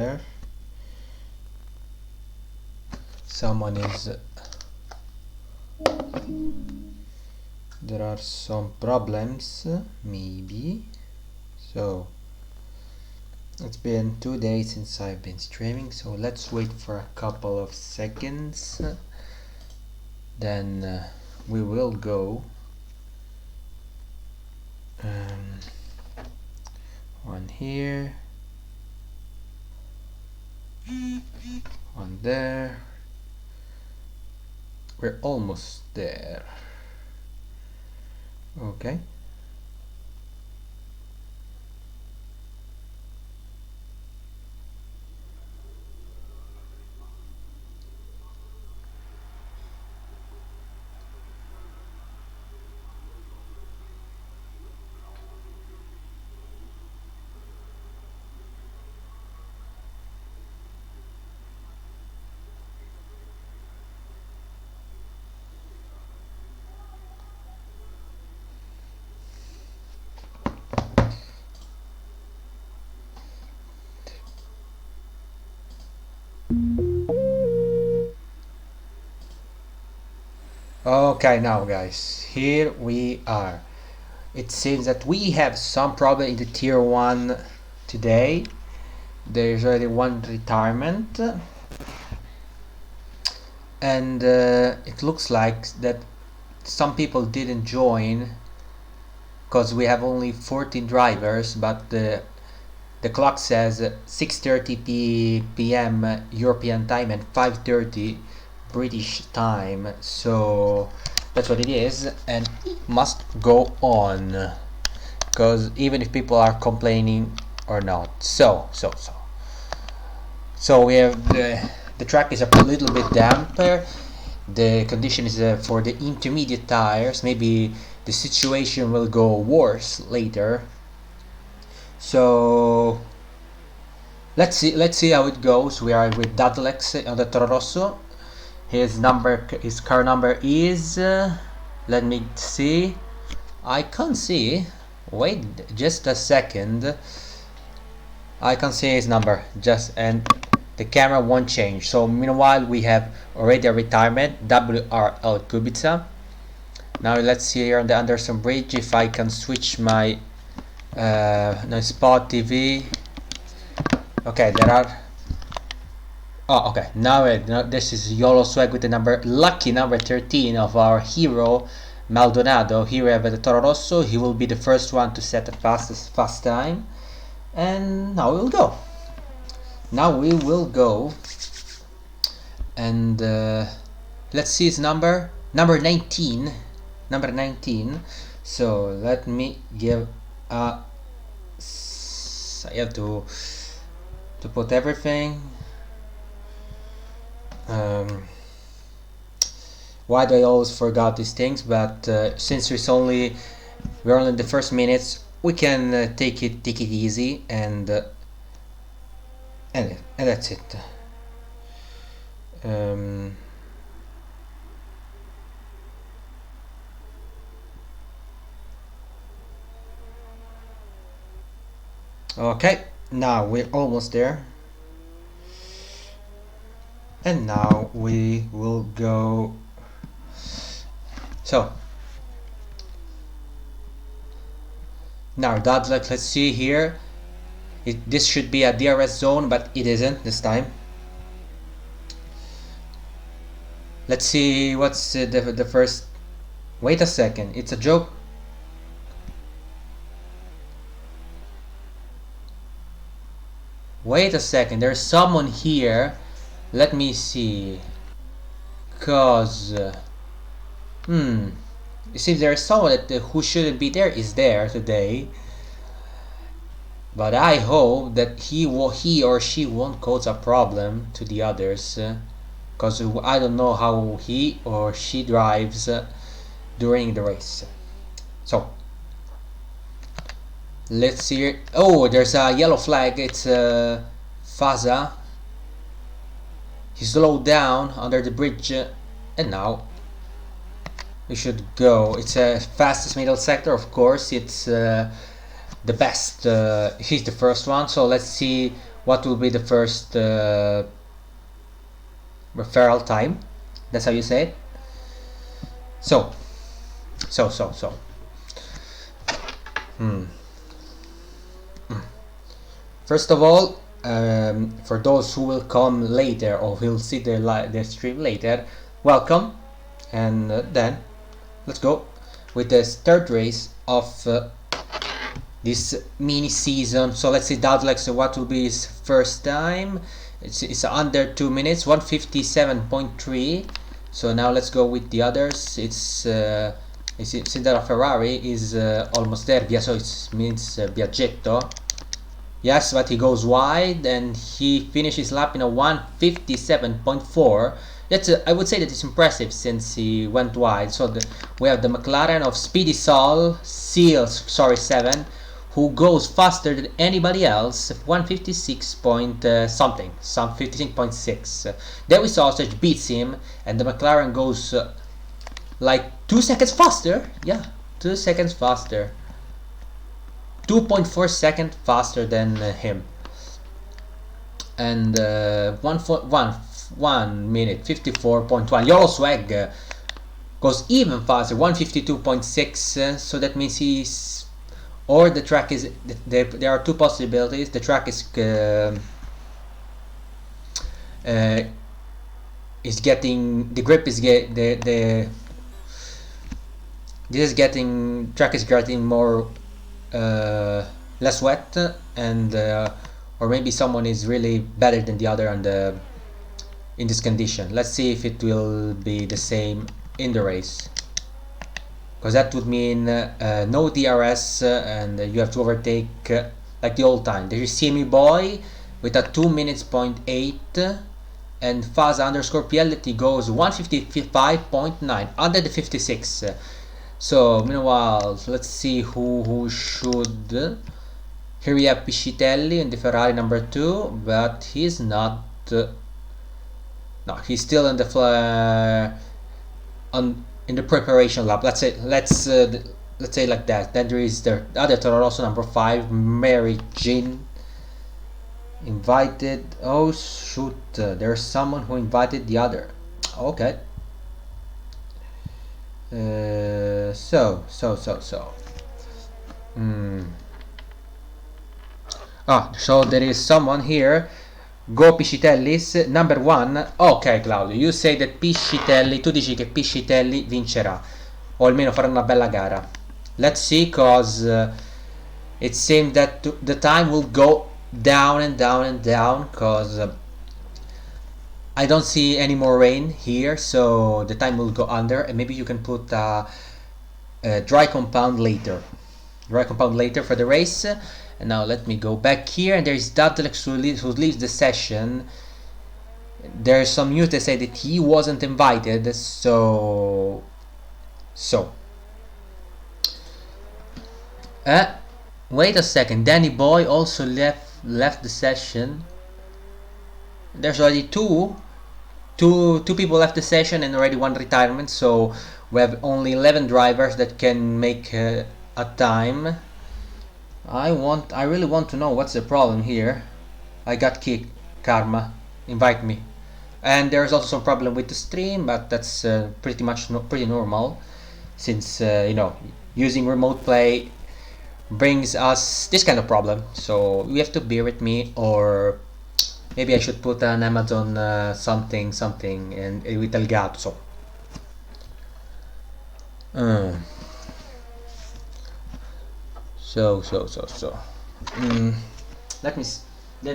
there. Someone is... There are some problems, maybe. So, it's been 2 days since I've been streaming, so let's wait for a couple of seconds. Then we will go. One here. One there. We're almost there. Okay. Okay, now guys, here we are. It seems that we have some problem in the tier 1 today. There's already one retirement, and it looks like that some people didn't join because we have only 14 drivers, but the clock says 6:30 p.m. European time and 5:30 British time, so that's what it is, and it must go on, because even if people are complaining or not. So we have the track is a little bit damper. The condition is for the intermediate tires. Maybe the situation will go worse later. So let's see how it goes. We are with Dadlex on the Toro Rosso. His car number is let me see. I can't see. Wait just a second. I can see his number and the camera won't change. So meanwhile we have already a retirement, WRL Kubica. Now let's see here on the Anderson Bridge if I can switch my Spot TV. Okay, there are. Oh, okay. Now this is YOLO Swag with the lucky number 13 of our hero Maldonado. Here we have the Toro Rosso. He will be the first one to set the fast time. And now we will go. And let's see his number 19. So let me give I have to put everything. Why do I always forget these things? But since we're only in the first minutes, we can take it easy, and that's it. Okay, now we're almost there. And now we will go. So now let's see here. This should be a DRS zone, but it isn't this time. Let's see what's the first. Wait a second, it's a joke. Wait a second, there's someone here. Let me see. Cause it seems there's someone who shouldn't be there is there today. But I hope that he or she won't cause a problem to the others, cause I don't know how he or she drives during the race. So let's see. Oh, there's a yellow flag. It's Faza. He slowed down under the bridge, and now we should go. It's a fastest middle sector, of course. It's the best. He's the first one, so let's see what will be the first referral time. That's how you say it. So. First of all, for those who will come later or will see the stream later, welcome, and then let's go with this third race of this mini season. So let's see Doubtlex, what will be his first time. It's under 2 minutes, 157.3. So now let's go with the others. It's since that Ferrari is almost there. Yeah, so it means Biaggetto. Yes, but he goes wide and he finishes lap in a 157.4. That's I would say that it's impressive since he went wide. So we have the McLaren of Speedy Sol, 7, who goes faster than anybody else, 156 point something, some 56.6. Dewi Sausage beats him, and the McLaren goes like 2 seconds faster. Yeah, 2 seconds faster. 2.4 seconds faster than him. And 1 minute 54.1. Yolo Swag goes even faster, 152.6. So that means he's, or the track is, there are two possibilities. The track is getting, the grip is track is getting more less wet, and or maybe someone is really better than the other in this condition. Let's see if it will be the same in the race, because that would mean no DRS, and you have to overtake like the old time. There is Simi Boy with a 2 minutes point 8, and Faza underscore PLT goes 155.9 under the 56. So meanwhile, let's see who should. Here we have Piscitelli in the Ferrari number 2, but he's not. No, he's still in the in the preparation lap. Let's say like that. Then there is the other Toro Rosso number 5, Mary Jean. Invited. Oh shoot! There's someone who invited the other. Okay. So. So there is someone here. Go Piscitellis, number 1. Ok Claudio, you say that Piscitelli, tu dici che Piscitelli vincerà, o almeno farà una bella gara. Let's see, cause it seems that the time will go down and down and down, cause I don't see any more rain here, so the time will go under, and maybe you can put a dry compound later for the race. And now let me go back here, and there's Datlex who leaves the session. There's some news that say that he wasn't invited, so wait a second, Danny Boy also left the session. There's already two people left the session and already one retirement, so we have only 11 drivers that can make a time. I really want to know what's the problem here. I got kicked, Karma. Invite me. And there's also some problem with the stream, but that's pretty normal, since using remote play brings us this kind of problem. So you have to bear with me, or maybe I should put an Amazon something and with Elgato. So. Let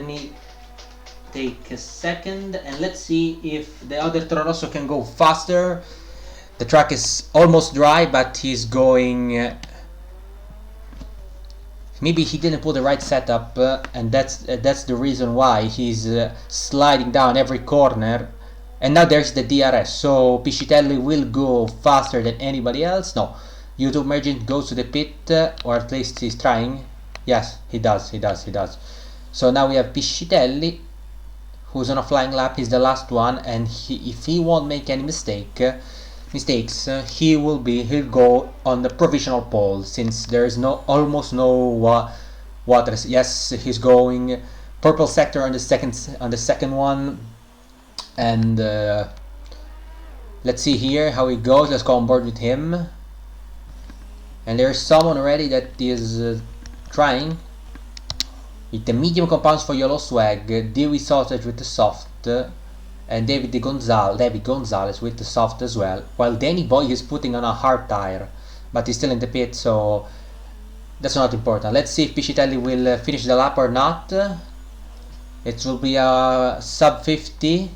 me take a second, and let's see if the other Toro Rosso can go faster. The track is almost dry, but he's going. Maybe he didn't put the right setup, and that's the reason why he's sliding down every corner. And now there's the DRS, so Piscitelli will go faster than anybody else. No, YouTube Merchant goes to the pit, or at least he's trying. Yes, he does. So now we have Piscitelli, who's on a flying lap. He's the last one, and if he won't make any mistakes, he'll go on the provisional pole, since there is almost no water. Yes, he's going purple sector on the second one, and let's see here how it goes. Let's go on board with him. And there's someone already that is trying with the medium compounds for yellow swag, Dewey Sausage with the soft, and David Gonzalez with the soft as well, while Danny Boy is putting on a hard tire, but he's still in the pit, so that's not important. Let's see if Piscitelli will finish the lap or not. It will be a sub 50.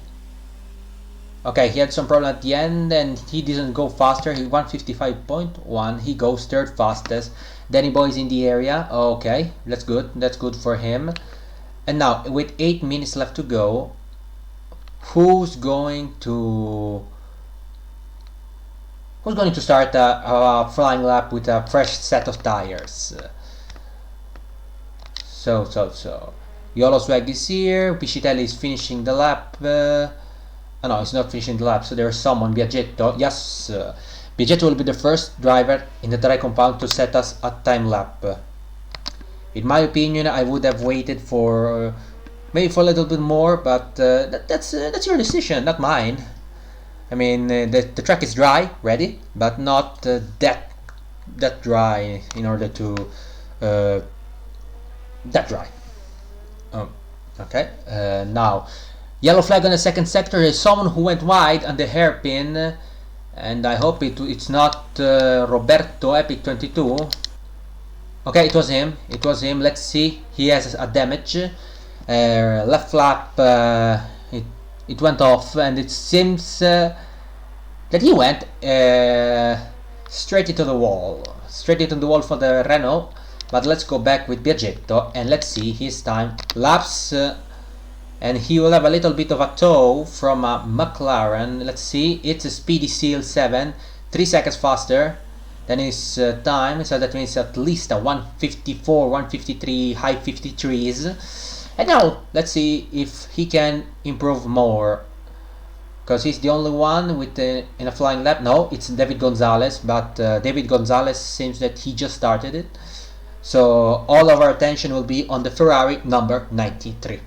Okay, he had some problem at the end and he didn't go faster. He won 55.1. He goes third fastest. Danny Boy is in the area. Okay, that's good. That's good for him. And now, with 8 minutes left to go, who's going to start a flying lap with a fresh set of tires? So Yolo Swag is here. Piscitelli is finishing the lap. No, he's not finishing the lap, so there's someone, Biaggetto. Yes, Biaggetto will be the first driver in the dry compound to set us a time lap. In my opinion, I would have waited for maybe for a little bit more, but that's your decision, not mine. I mean, the track is dry, ready, but not that dry in order to that dry. Okay, now. Yellow flag on the second sector is someone who went wide on the hairpin, and I hope it's not Roberto Epic 22. Okay, it was him. Let's see. He has a damage. Left flap. It went off, and it seems that he went straight into the wall. Straight into the wall for the Renault. But let's go back with Biaggetto and let's see his time laps. And he will have a little bit of a tow from a McLaren. Let's see, it's a Speedy Seal 7, 3 seconds faster than his time, so that means at least a 154, 153, high 53s. And now, let's see if he can improve more, because he's the only one with in a flying lap. No, it's David Gonzalez, but David Gonzalez seems that he just started it. So all of our attention will be on the Ferrari number 93.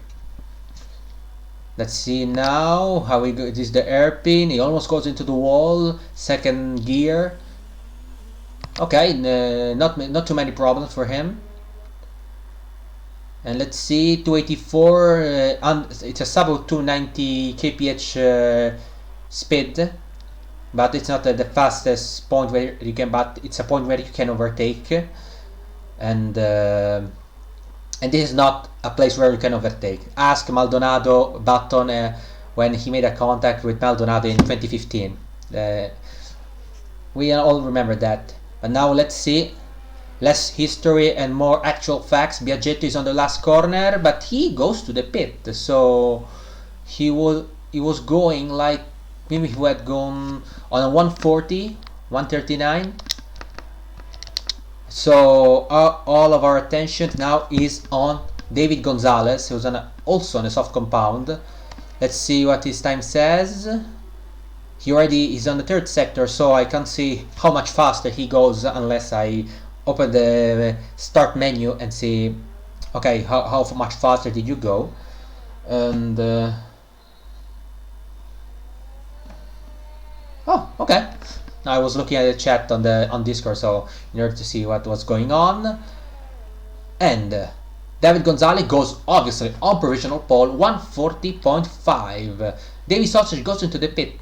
Let's see now how he goes. This is the airpin. He almost goes into the wall. Second gear. Okay, not too many problems for him. And let's see, 284. It's a sub 290 kph speed, but it's not the fastest point where you can. But it's a point where you can overtake, and this is not a place where you can overtake. Ask Maldonado Button when he made a contact with Maldonado in 2015. We all remember that. But now let's see. Less history and more actual facts. Biaggetto is on the last corner, but he goes to the pit. So he was going like maybe he had gone on a 140, 139. So all of our attention now is on David Gonzalez, who's also on a soft compound. Let's see what his time says. He already is on the third sector, so I can't see how much faster he goes unless I open the start menu and see, okay, how much faster did you go? And oh, okay. I was looking at the chat on Discord, so in order to see what was going on. And David Gonzalez goes obviously on provisional pole, 140.5. Davey Sausage goes into the pit,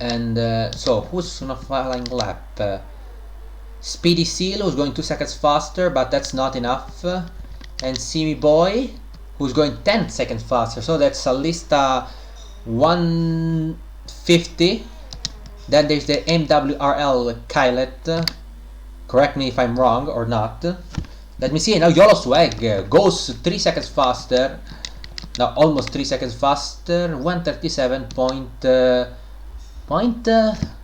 and so who's on a flying lap? Speedy Seal, who's going 2 seconds faster, but that's not enough. And Simi Boy, who's going 10 seconds faster, so that's at least 150. Then there's the MWRL Kylet. Correct me if I'm wrong or not. Let me see. Now Yolo Swag goes 3 seconds faster. Now almost 3 seconds faster. 137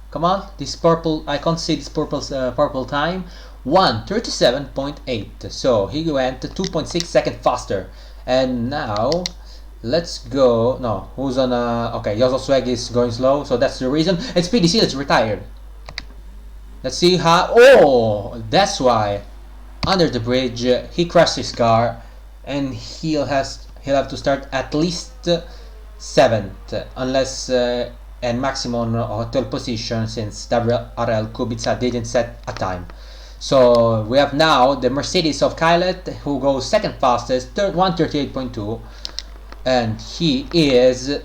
come on, this purple. I can't see this purple time. 137.8. So he went 2.6 seconds faster. And now let's go. No, who's on okay, Yolo Swag is going slow, so that's the reason. And Speedy Seal is retired. Let's see how. Oh, that's why. Under the bridge, he crashed his car, and he'll have to start at least 7th, unless and maximum 12th position, since WRL Kubica didn't set a time. So we have now the Mercedes of Kailet, who goes second fastest, 138.2, and he is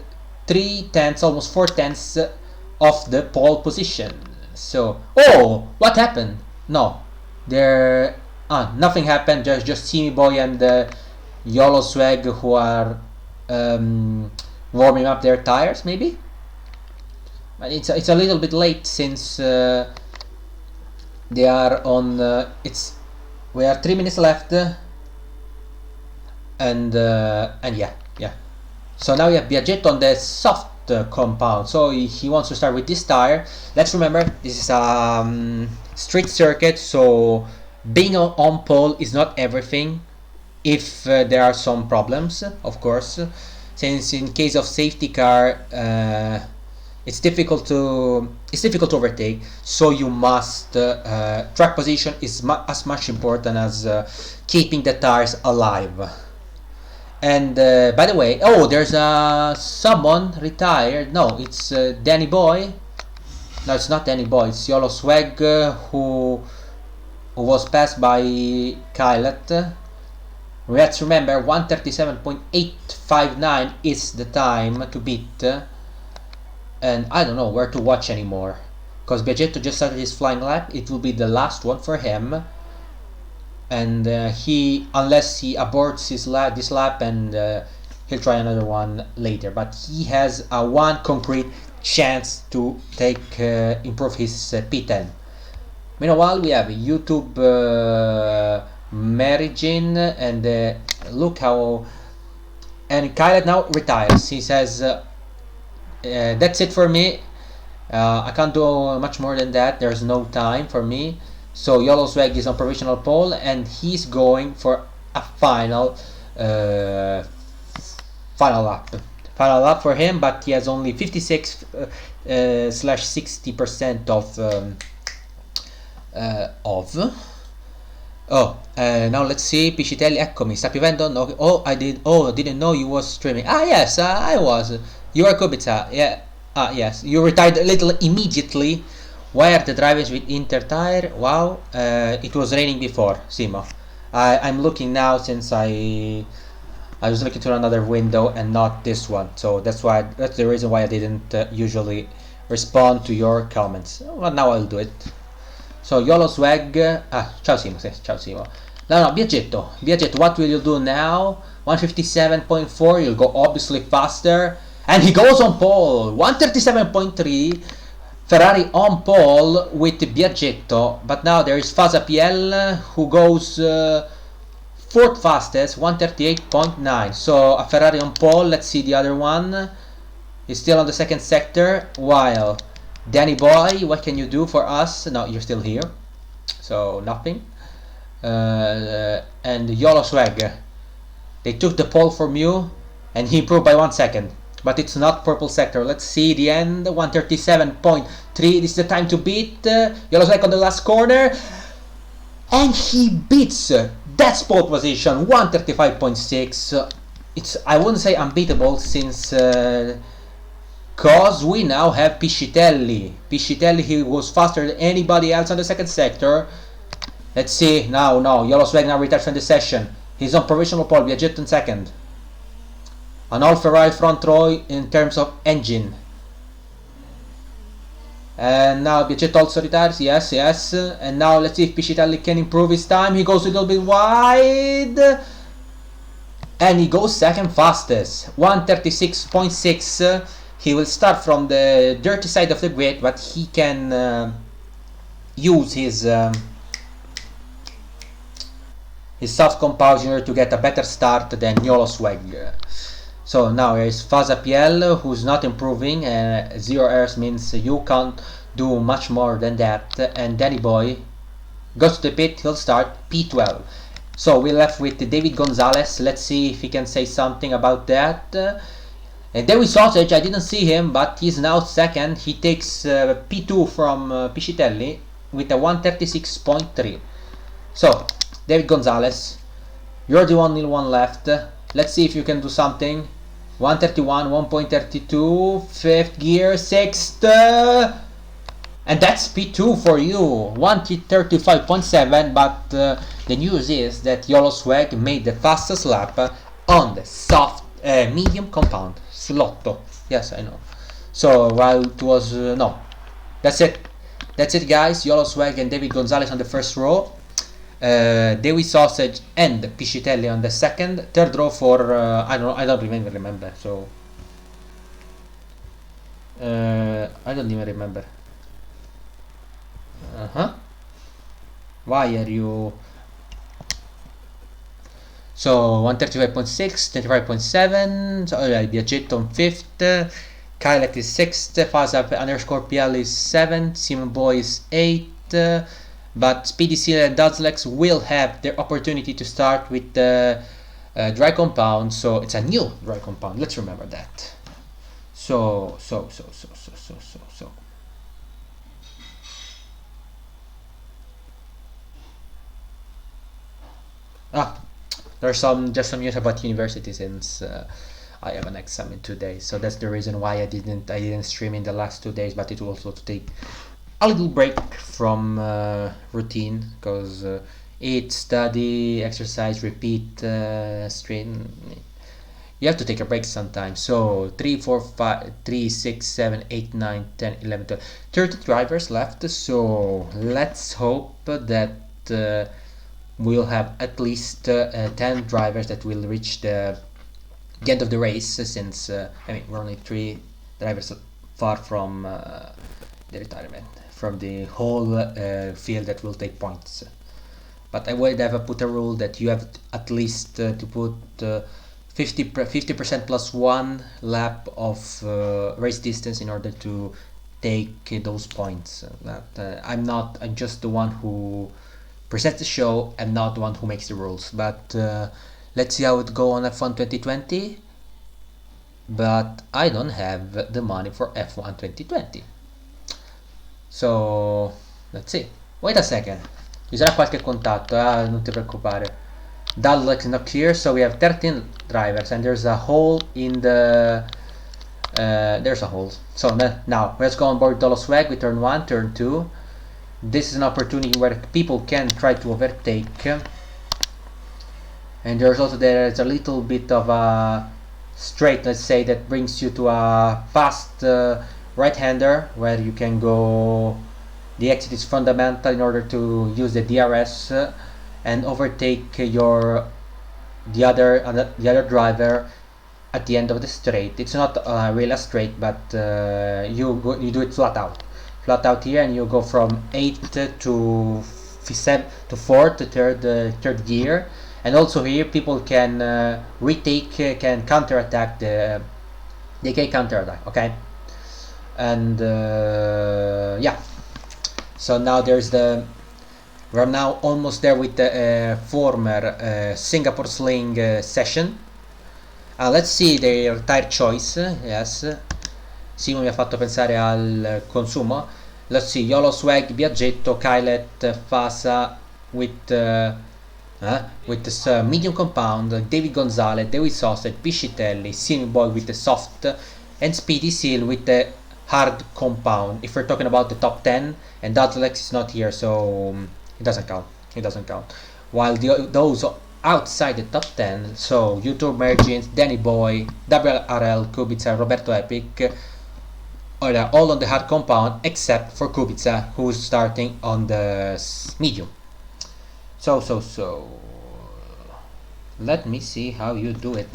3/10, almost 4/10 of the pole position. So, oh, what happened? No, there, nothing happened. Just Simi Boy and YOLO Swag, who are warming up their tires, maybe. But it's a little bit late, since they are on. We are 3 minutes left, and yeah. So now we have Biaggetto on the soft compound. So he wants to start with this tire. Let's remember, this is a street circuit, so being on pole is not everything. If there are some problems, of course, since in case of safety car, it's difficult to overtake. So you must track position is as much important as keeping the tires alive. And by the way, oh, there's someone retired. No, it's Danny Boy. No, it's not Danny Boy. It's YOLO Swag, who was passed by Kailet. Let's remember, 137.859 is the time to beat. And I don't know where to watch anymore, because Biaggetto just started his flying lap. It will be the last one for him. And unless he aborts this lap, and he'll try another one later. But he has one concrete chance to improve his P10. Meanwhile, we have YouTube Merijin, and look how. And Kailet now retires. He says, "That's it for me. I can't do much more than that. There's no time for me." So YOLO Swag is on provisional pole, and he's going for a final lap for him, but he has only 56/60% of. Now let's see. Piscitelli, eccomi. Sta piovendo? No. I didn't know you was streaming. Yes, I was. You are Kubica. Yeah. Yes. You retired a little immediately. Why are the drivers with Inter tire? Wow, it was raining before, Simo. I'm looking now, since I was looking through another window and not this one. So that's the reason why I didn't usually respond to your comments. Well, now I'll do it. So YOLO Swag. Ciao Simo. Ciao Simo. No, Biaggetto, what will you do now? 157.4. You'll go obviously faster, and he goes on pole. 137.3. Ferrari on pole with Biaggetto, but now there is Fasa PL, who goes 4th fastest, 138.9. So a Ferrari on pole. Let's see the other one. He's still on the 2nd sector, while Danny Boy, what can you do for us? No, you're still here, so nothing. And YOLO Swag, they took the pole from you, and he improved by 1 second. But it's not purple sector. Let's see the end. 137.3. This is the time to beat. YOLO Swag on the last corner, and he beats that pole position. 135.6. I wouldn't say unbeatable, since cause we now have Piscitelli. He was faster than anybody else on the 2nd sector. Let's see now. No, YOLO Swag now retires from the session. He's on provisional pole. Biaggetto in 2nd. An all Ferrari front row in terms of engine. And now Biaggetto also retires. Yes. And now let's see if Piscitelli can improve his time. He goes a little bit wide, and he goes 2nd fastest, 136.6. He will start from the dirty side of the grid, but he can use his soft compound in order to get a better start than YOLO Swag. So now there is Fasa PL, who's not improving. 0 errors means you can't do much more than that. And Danny Boy goes to the pit. He'll start P12. So we're left with David Gonzalez. Let's see if he can say something about that. And David Sausage, I didn't see him, but he's now 2nd. He takes P2 from Piscitelli with a 136.3. So David Gonzalez, You're the only one left. Let's see if you can do something. 131, 1.32, fifth gear, sixth, and that's P2 for you. 135.7, but the news is that YOLO Swag made the fastest lap on the soft medium compound. Slotto. Yes, I know. So while it was no, that's it. That's it, guys. YOLO Swag and David Gonzalez on the first row. Dewey Sausage and Piscitelli on the second. Third row for I don't even remember. So I don't even remember. Why are you? So 135.6, 25.7. So Biaggetto on fifth. Kylet is sixth. Fasa underscore PL is seventh. Simon Boy is eighth. But Speedy Seal and Dudlex will have their opportunity to start with the dry compound. So it's a new dry compound. Let's remember that. So. There's just some news about university since I have an exam in 2 days. So that's the reason why I didn't stream in the last 2 days. But it will also take a little break from routine, because eat, study, exercise, repeat, stream. You have to take a break sometimes. So 3, 4, 5, 3, 6, 7, 8, 9, 10, 11, 12, 30 drivers left. So let's hope that we'll have at least 10 drivers that will reach the end of the race, since we're only 3 drivers far from the retirement, from the whole field that will take points. But I would have put a rule that you have at least to put 50% plus 1 lap of race distance in order to take those points. I'm just the one who presents the show. I'm not the one who makes the rules. But let's see how it go on F1 2020. But I don't have the money for F1 2020. So let's see. Wait a second. Ci sarà qualche contatto, non ti preoccupare. Dudlex is not here, so we have 13 drivers, and there's a hole in the there's a hole. So now let's go on board YOLO Swag with turn 1, turn 2. This is an opportunity where people can try to overtake, and there's a little bit of a straight, let's say, that brings you to a fast right-hander where you can go. The exit is fundamental in order to use the DRS and overtake the other driver at the end of the straight. It's not really a straight, but you do it flat out here, and you go from 8th to 4th to third gear. And also here people can can counterattack they can counterattack, okay? And yeah, so now we're now almost there with the former Singapore Sling session. Let's see their tire choice. Yes, Simo mi ha fatto pensare al consumo. Let's see, YOLO Swag, Biaggetto, Kylet, Fasa with this medium compound, David Gonzalez, Dewey Sausage, Piscitelli, Simi Boy with the soft, and Speedy Seal with the hard compound. If we're talking about the top 10, and Dudlex is not here, so it doesn't count. While those outside the top 10, so YouTube Mergins, Danny Boy, WRL, Kubica, Roberto Epic, are all on the hard compound except for Kubica, who's starting on the medium. So let me see how you do it.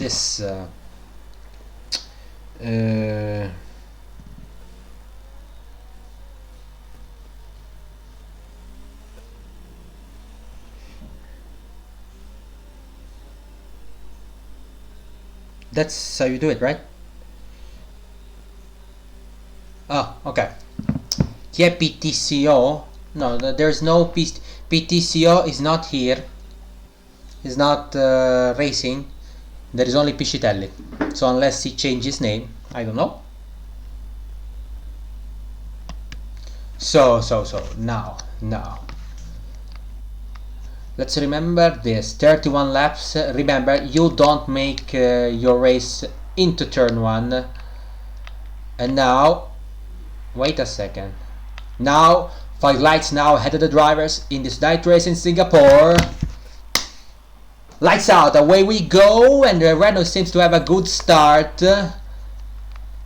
That's how you do it, right? Oh, okay. Chi è PTCO? No, there's no PTCO is not here. Is not racing. There is only Piscitelli. So unless he changes his name, I don't know. So now let's remember this, 31 laps. Remember, you don't make your race into turn 1. And now, wait a second. Now, 5 lights now ahead of the drivers in this night race in Singapore. Lights out, away we go, and Renault seems to have a good start.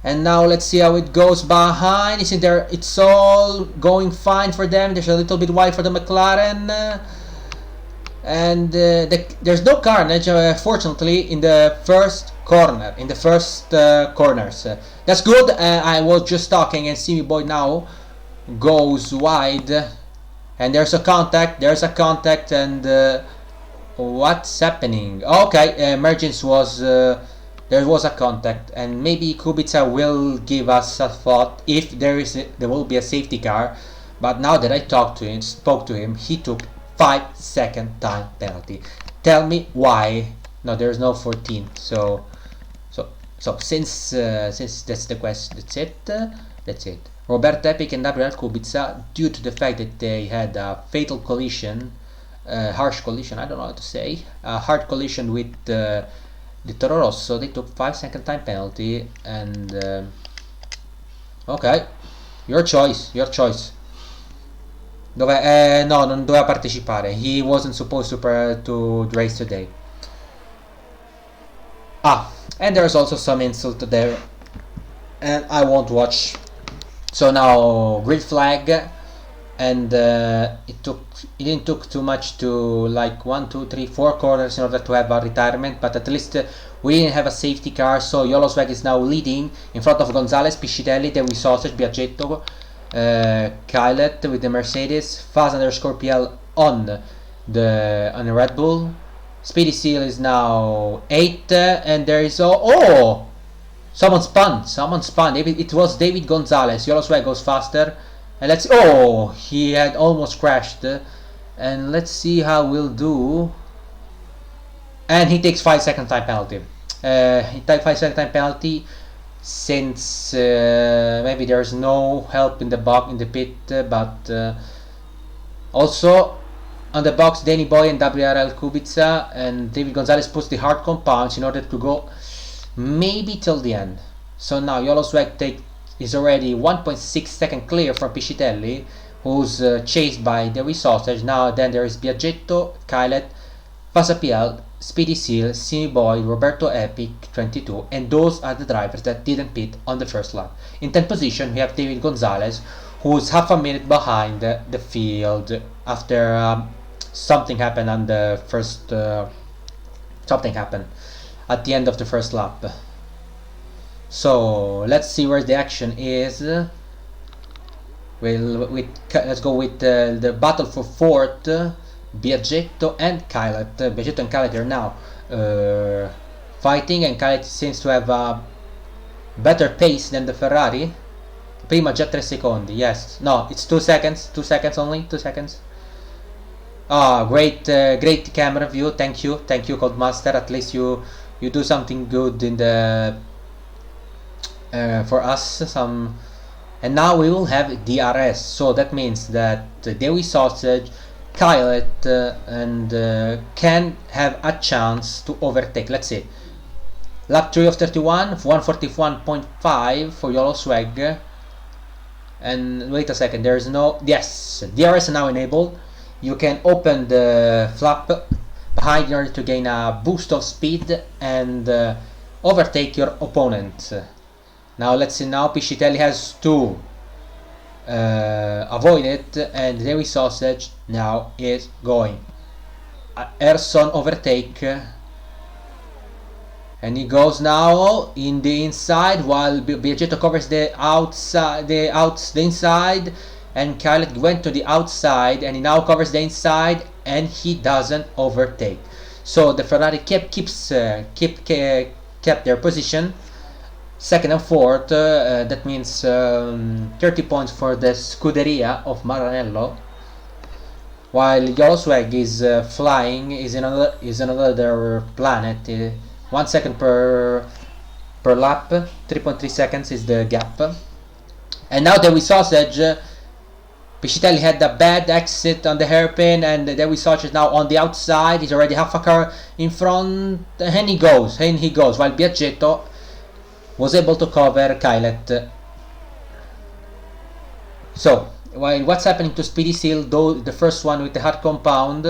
And now let's see how it goes behind. Isn't there? It's all going fine for them. There's a little bit wide for the McLaren. And there's no carnage, fortunately, in the first corner, in the first corners. That's good. I was just talking, and Simi Boy now goes wide, and there's a contact, and what's happening? Okay, emergence was there was a contact, and maybe Kubica will give us a thought if there will be a safety car. But now that I spoke to him, he took 5-second time penalty. Tell me why? No, there's no 14. So since that's the question, that's it. Roberto Epic and Gabriel Kubica, due to the fact that they had a fatal collision, harsh collision, I don't know how to say, a hard collision with the Toro Rosso, they took 5-second time penalty. And ok, your choice. No, non doveva partecipare. He wasn't supposed to race today. And there's also some insult there, and I won't watch. So now green flag, and it didn't took too much to, like, 1, 2, 3, 4 corners in order to have a retirement, but at least we didn't have a safety car. So Yolo Swag is now leading in front of Gonzalez, Piscitelli, Dewi Sausage, Biaggetto, Kylet with the Mercedes, Faz_PL on the Red Bull. Speedy Seal is now 8, and there is someone spun. It was David Gonzalez. Yolo Swag goes faster, and let's he had almost crashed, and let's see how we'll do. And he takes 5-second time penalty. He takes 5-second time penalty since maybe there's no help in the pit, but also on the box, Danny Boy and WRL Kubica, and David Gonzalez puts the hard compounds in order to go maybe till the end. So now Yolo Swag is already 1.6 seconds clear from Piscitelli, who's chased by Dewi Sausage. Now then there is Biaggetto, Kylet, Fasapiel, Speedy Seal, Simi Boy, Roberto Epic 22, and those are the drivers that didn't pit on the first lap. In 10th position we have David Gonzalez, who's half a minute behind the field after something happened on the first something happened at the end of the first lap. So let's see where the action is. Let's go with the battle for fourth. Biaggetto and Kylet. Biaggetto and Kylet are now fighting, and Kylet seems to have a better pace than the Ferrari. Prima già 3 secondi. Yes. No, it's 2 seconds. 2 seconds only. 2 seconds. Great camera view. Thank you, Codemaster. At least you do something good in the for us. And now we will have DRS. So that means that Dewi Sausage, Kylet, and can have a chance to overtake. Let's see. Lap 3 of 31, 141.5 for Yolo Swag. And wait a second, there's no... Yes, DRS now enabled. You can open the flap behind in order to gain a boost of speed and overtake your opponent. Now let's see, now Piscitelli has to avoid it, and Dewi Sausage now is going. Erson overtake, and he goes now in the inside while Biaggetto covers the outside, the inside, and Kylet went to the outside and he now covers the inside, and he doesn't overtake. So the Ferrari kept their position, second and fourth. That means 30 points for the Scuderia of Maranello, while Yolo Swag is flying, is another planet. 1 second per lap, 3.3 seconds is the gap. And now Dewi Sausage, Piscitelli had a bad exit on the hairpin, and then we saw is now on the outside. He's already half a car in front, and he goes, while Biaggetto was able to cover Kailet. So, while what's happening to Speedy Seal, though the first one with the hard compound,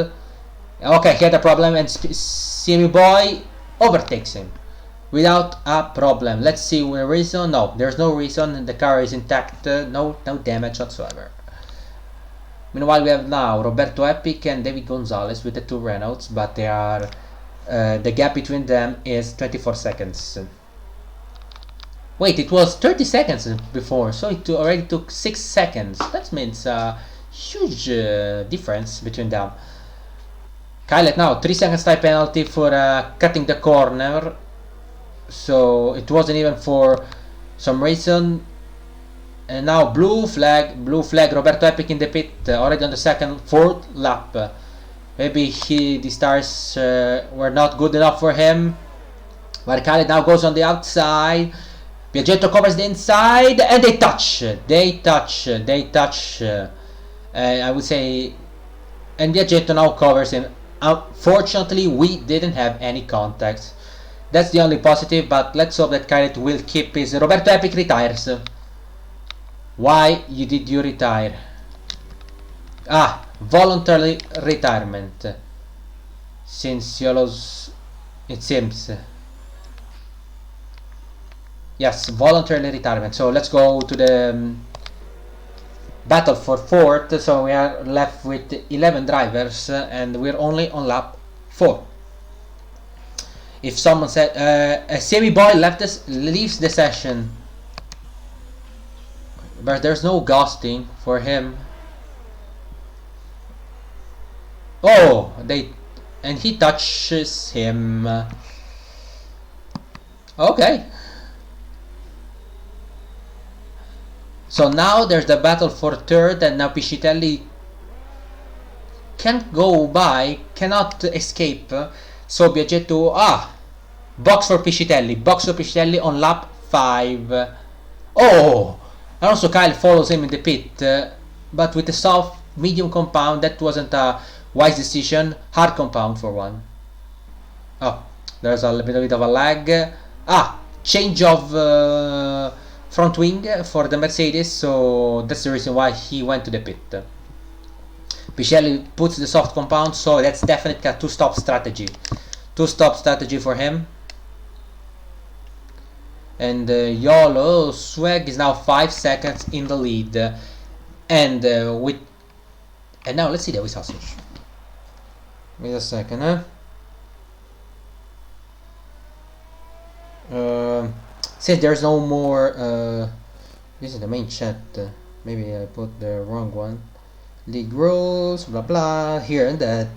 okay, he had a problem, and Simi Boy overtakes him without a problem. Let's see the reason. No, there's no reason. The car is intact, no damage whatsoever. Meanwhile, we have now Roberto Epic and David Gonzalez with the two Renaults, but they are the gap between them is 24 seconds. Wait, it was 30 seconds before, so it already took 6 seconds. That means a huge difference between them. Kailet now 3 seconds type penalty for cutting the corner, so it wasn't even for some reason. And now blue flag, Roberto Epic in the pit, already on the fourth lap. Maybe the stars were not good enough for him. But Kailet now goes on the outside. Biaggetto covers the inside, and they touch. I would say, and Biaggetto now covers him. Unfortunately, we didn't have any contact. That's the only positive, but let's hope that Kailet will keep his. Roberto Epic retires. Why did you retire? Voluntary retirement. Since Yolo's, it seems. Yes, voluntary retirement. So let's go to the battle for fourth. So we are left with 11 drivers, and we're only on lap 4. If someone said Semi Boy leaves the session, but there's no ghosting for him. Oh, and he touches him. Okay. So now there's the battle for third, and now Piscitelli can't go by, cannot escape. So Biaggetto, box for Piscitelli on lap 5. Oh, and also Kyle follows him in the pit, but with a soft medium compound. That wasn't a wise decision. Hard compound for one. Oh, there's a little bit of a lag. Change of front wing for the Mercedes, so that's the reason why he went to the pit. Piscitelli puts the soft compound, so that's definitely a two-stop strategy. Two-stop strategy for him. And YOLO Swag is now 5 seconds in the lead. And now let's see the sausage. Wait a second, Since there's no more, this is the main chat. Maybe I put the wrong one. League rules, blah blah, here and that.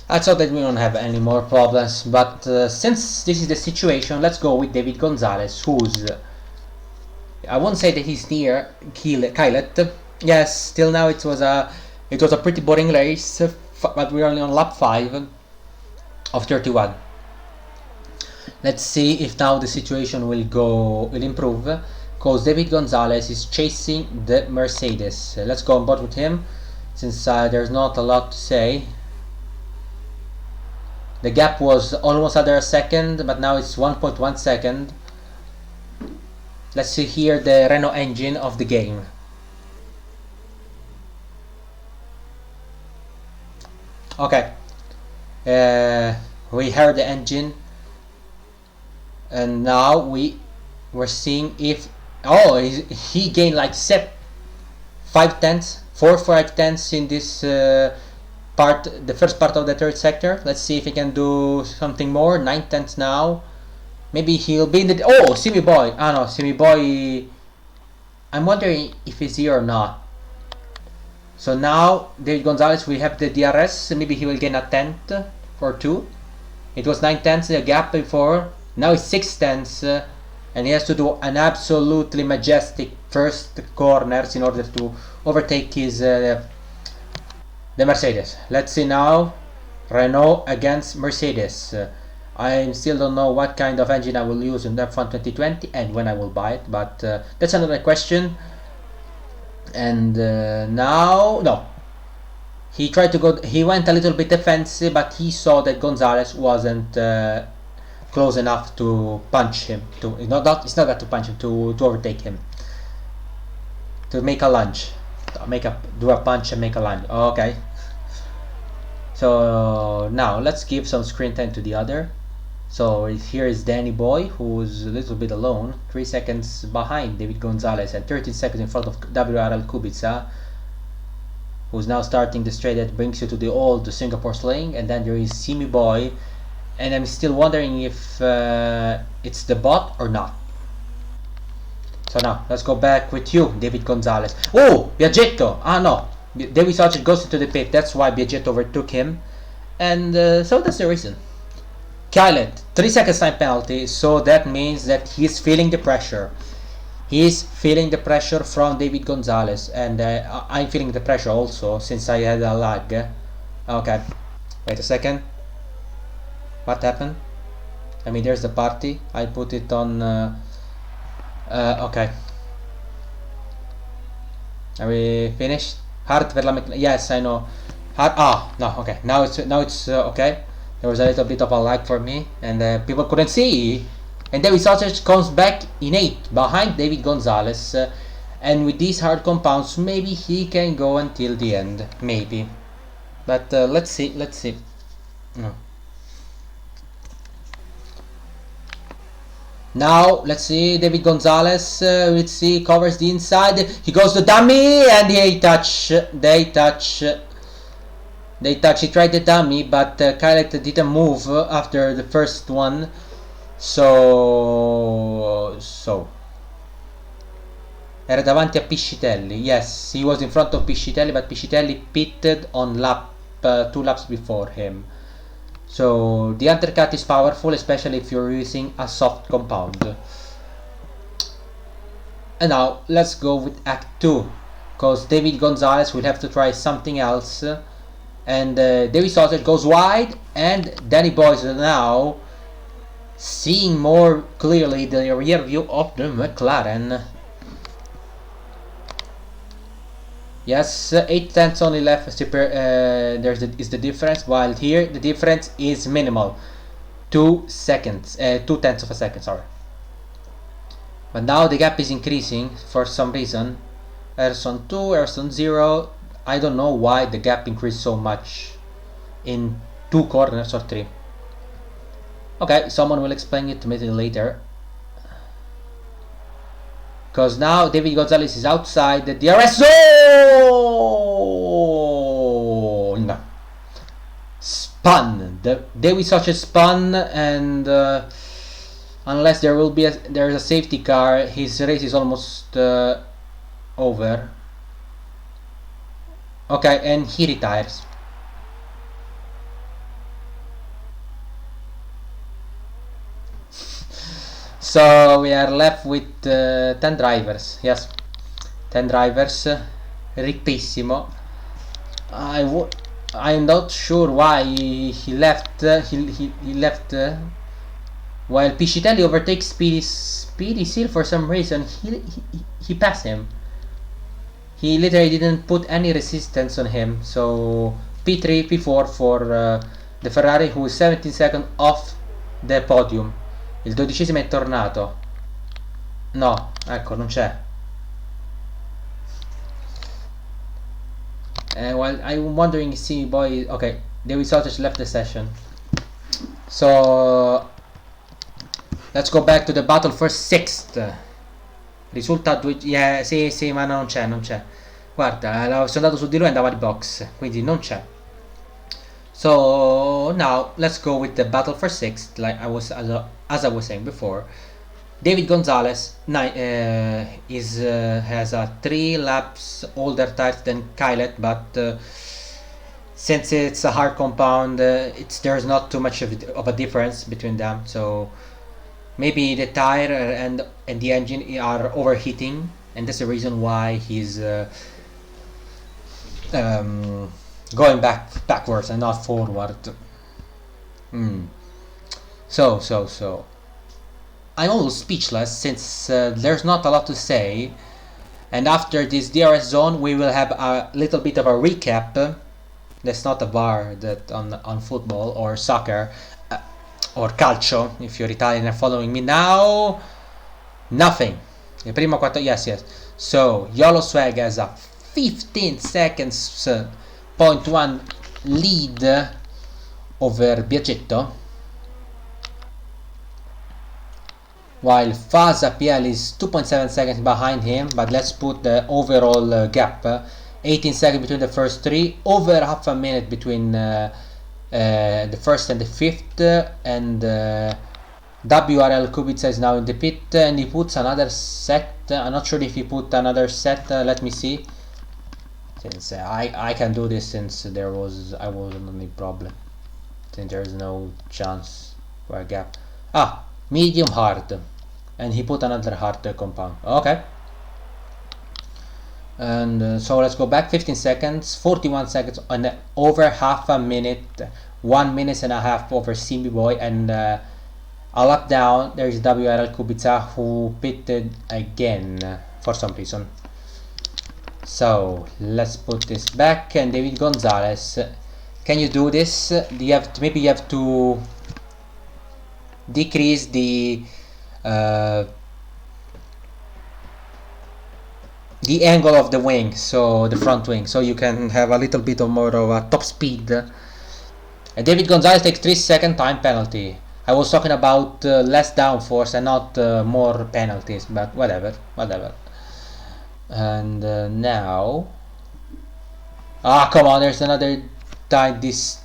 I thought that we don't have any more problems, but since this is the situation, let's go with David Gonzalez, who's I won't say that he's near Kailet. Yes, till now it was a pretty boring race, but we're only on lap 5 of 31. Let's see if now the situation will improve, because David Gonzalez is chasing the Mercedes. Let's go on board with him, since there's not a lot to say. The gap was almost under a second, but now it's 1.1 second. Let's see here the Renault engine of the game. Okay, we heard the engine, and now we're seeing if he gained like 5 tenths, 4-5 tenths in this part, the first part of the third sector. Let's see if he can do something more. 9 tenths now. Maybe he'll be in the Simi Boy. No, Simi Boy. I'm wondering if he's here or not. So now, David Gonzalez, we have the DRS. Maybe he will gain a tenth or 2. It was 9 tenths the gap before. Now it's 6 tenths. And he has to do an absolutely majestic first corners in order to overtake his the Mercedes. Let's see now. Renault against Mercedes. I still don't know what kind of engine I will use in F1 2020 and when I will buy it, but that's another question. And now, no. He tried to go. He went a little bit defensive, but he saw that Gonzalez wasn't close enough to punch him. It's not that to punch him, to overtake him, to make a lunge, do a punch and make a lunge. Okay. So now let's give some screen time to the other. So here is Danny Boy, who's a little bit alone, 3 seconds behind David Gonzalez and 13 seconds in front of WRL Kubica, who's now starting the straight that brings you to the old Singapore sling. And then there is Simi Boy, and I'm still wondering if it's the bot or not. So now let's go back with you, David Gonzalez. Oh, Biaggetto! Ah no, David Sargent goes into the pit. That's why Biaggetto overtook him, and so that's the reason. Khaled, 3 seconds time penalty, so that means that he's feeling the pressure. He's feeling the pressure from David Gonzalez, and I'm feeling the pressure also since I had a lag. Okay, wait a second. What happened? I mean, there's the party. I put it on. Okay. Are we finished? Hard per la yes, I know. Hard. Ah, no. Okay. Now it's okay. There was a little bit of a lag for me, and people couldn't see. And David Sausage comes back in 8 behind David Gonzalez, and with these hard compounds, maybe he can go until the end, maybe. But let's see. No. Now let's see. David Gonzalez. Let's see. Covers the inside. He goes to dummy, and they touch. He tried the dummy, but Khaled didn't move after the first one. So era davanti a Piscitelli. Yes, he was in front of Piscitelli, but Piscitelli pitted on 2 laps before him. So the undercut is powerful, especially if you're using a soft compound. And now let's go with Act 2, because David Gonzalez will have to try something else. And David Sausage goes wide, and Danny Boy is now seeing more clearly the rear view of the McLaren. Yes, 8 tenths only left. Is the difference, while here the difference is minimal. 2 seconds, 2 tenths of a second, sorry. But now the gap is increasing for some reason. R02, R0. I don't know why the gap increased so much in 2 corners or 3. Okay, someone will explain it to me later. Because now David Gonzalez is outside the DRS zone! Spun! David Sausage spun, and unless there's a safety car, his race is almost over. Okay, and he retires. So we are left with 10 drivers. Yes, 10 drivers. Ripissimo. I'm not sure why he left. He left while Piscitelli overtakes Speedy Seal for some reason. He passed him. He literally didn't put any resistance on him. So P3, P4 for the Ferrari, who is 17 seconds off the podium. Il 12esimo è tornato. No, ecco, non c'è. While I'm wondering if Simi Boy... Okay, David Sausage left the session. So let's go back to the battle for 6th. Risulta 2... Yeah, sì, ma non c'è. Guarda, sono andato su di lui e andava al box, quindi non c'è. So now let's go with the battle for 6th, like as I was saying before. David Gonzalez has a 3 laps older tires than Khaled, but since it's a hard compound, there's not too much of a difference between them. So maybe the tire and the engine are overheating, and that's the reason why he's going backwards and not forward. So I'm almost speechless since there's not a lot to say. And after this DRS zone, we will have a little bit of a recap. That's not a bar that on football or soccer or calcio, if you're Italian and following me now. Nothing. Il primo 4, yes. So YOLO Swag has a 15 seconds .1 lead over Biaggetto, while Faza PL is 2.7 seconds behind him. But let's put the overall gap. 18 seconds between the first three, over half a minute between the first and the fifth, and WRL Kubica is now in the pit, and he puts another set. I'm not sure if he put another set. Let me see. Since I can do this, since I wasn't any problem. Since there is no chance for a gap. Medium hard, and he put another hard compound. Okay. And so let's go back 15 seconds, 41 seconds, and over half a minute, 1 minute and a half over Simbi Boy, and a lap down there's WRL Kubica, who pitted again for some reason. So let's put this back, and David Gonzalez, can you do this? Maybe you have to decrease the angle of the wing, so the front wing, so you can have a little bit of more of a top speed. And David Gonzalez takes 3 second time penalty. I was talking about less downforce and not more penalties, but whatever. And now, come on, there's another time this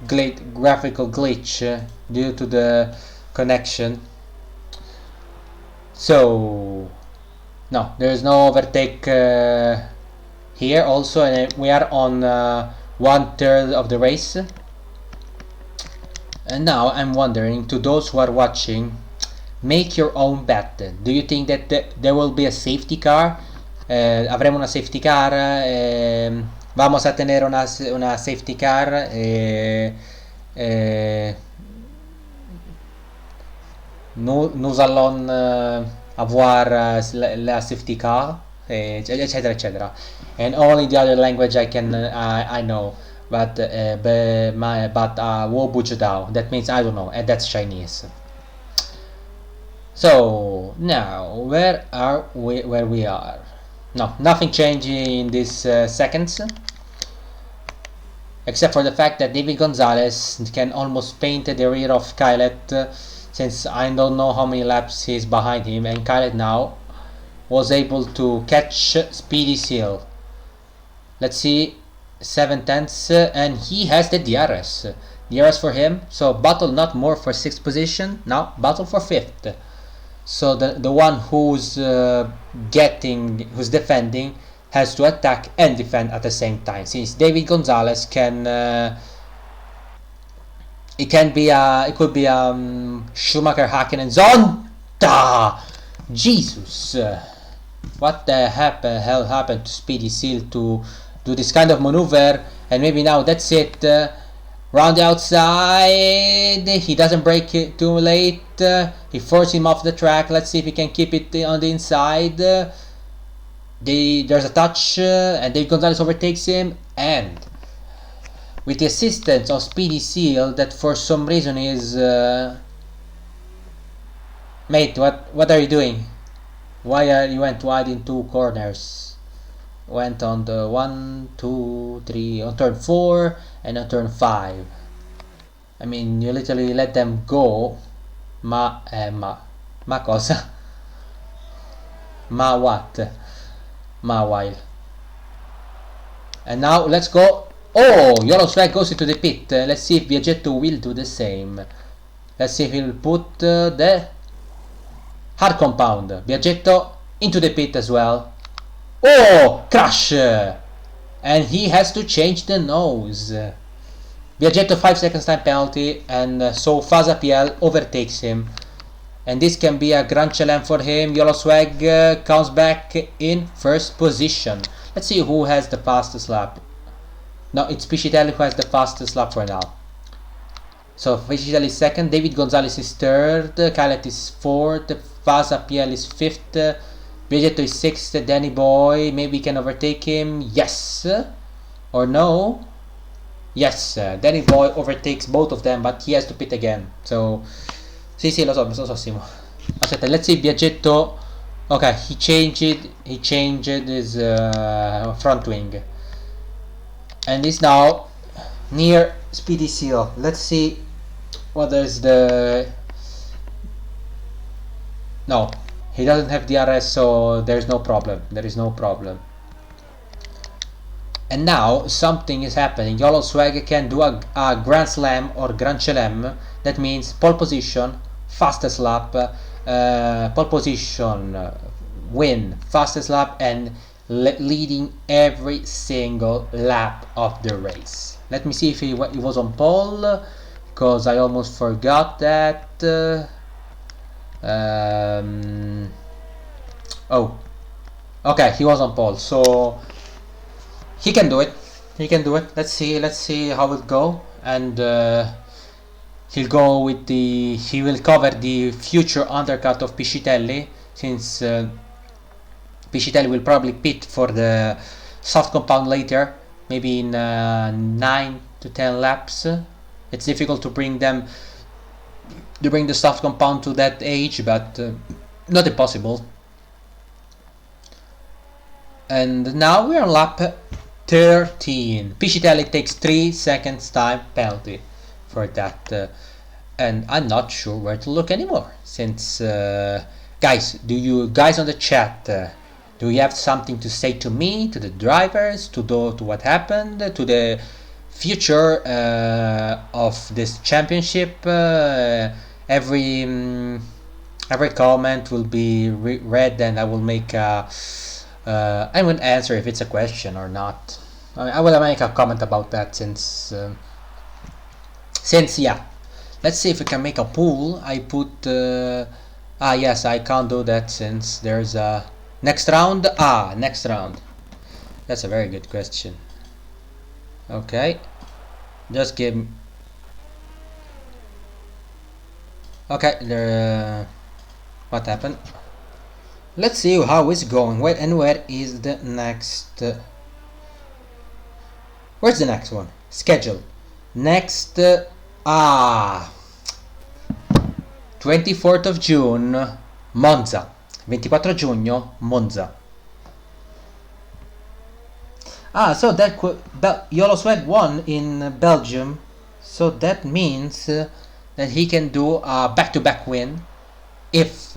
graphical glitch due to the connection. So no, there is no overtake here also, and we are on 1/3 of the race. And now I'm wondering, to those who are watching, make your own bet. Do you think that there will be a safety car? Avremo una safety car? Vamos a tener una safety car? Nous allons avoir la safety car, etc. And only the other language I know, but wo bujadao, that means I don't know, and that's Chinese. So now where we are. No, nothing changing in these seconds, except for the fact that David Gonzalez can almost paint the rear of Kylet, since I don't know how many laps he's behind him, and Kylet now was able to catch Speedy Seal. Let's see, 7/10, and he has the DRS for him. So battle not more for 6th position, now battle for 5th. So the one who's defending has to attack and defend at the same time, since David Gonzalez can it could be Schumacher, Hakkinen, Zonta. Jesus, what the hell happened to Speedy Seal to do this kind of maneuver? And maybe now that's it. Round the outside, he doesn't brake it too late. He forced him off the track. Let's see if he can keep it on the inside. There's a touch, and Dave Gonzalez overtakes him, and with the assistance of Speedy Seal, that for some reason is mate, what are you doing? Why you went wide in 2 corners? Went on the 1, 2, 3, on turn 4 and on turn 5. I mean, you literally let them go. Ma cosa? Ma what? Ma while. And now let's go. Oh, Yellow Swag goes into the pit. Let's see if Biaggetto will do the same. Let's see if he'll put the hard compound. Biaggetto into the pit as well. Oh, crash! And he has to change the nose. Biaggetto 5 seconds time penalty, and so Faza PL overtakes him. And this can be a Grand Chelem for him. Yellow Swag comes back in 1st position. Let's see who has the fastest lap. No, it's Piscitelli who has the fastest lap for now. So Fishel is second, David Gonzalez is third, Khaled is fourth, Vaza PL is fifth, Vegeto is sixth, Danny Boy, maybe can overtake him, yes, or no, yes, Danny Boy overtakes both of them, but he has to pit again, so, sì, lo so Simo. Aspetta, let's see, Biaggetto, okay, he changed his front wing, and is now near Speedy Seal. Let's see what is the... No, he doesn't have DRS, so there's no problem. There is no problem. And now something is happening. YOLO Swag can do a Grand Slam or Grand Chelem. That means pole position, fastest lap, pole position, win, fastest lap, and leading every single lap of the race. Let me see if he was on pole, because I almost forgot that. Oh, okay, he was on pole, so he can do it. He can do it. Let's see how it go, and he'll go with the. He will cover the future undercut of Piscitelli, since Piscitelli will probably pit for the soft compound later, maybe in 9 to 10 laps. It's difficult to bring the soft compound to that age, but not impossible. And now we're on lap 13. Piscitelli takes 3 seconds time penalty for that, and I'm not sure where to look anymore, since guys, do you guys on the chat, do you have something to say to me, to the drivers, to what happened, to the future of this championship? Every comment will be read, and I will make a I will answer if it's a question or not. I will make a comment about that, since yeah. Let's see if we can make a pool. I put yes, I can't do that since there's a next round. Next round. That's a very good question. Okay, just give. Okay, there. What happened? Let's see how it's going. Where is the next? Where's the next one? Schedule. Next. 24th of June, Monza. 24 giugno, Monza. So that YOLO Swag won in Belgium. So that means that he can do a back-to-back win if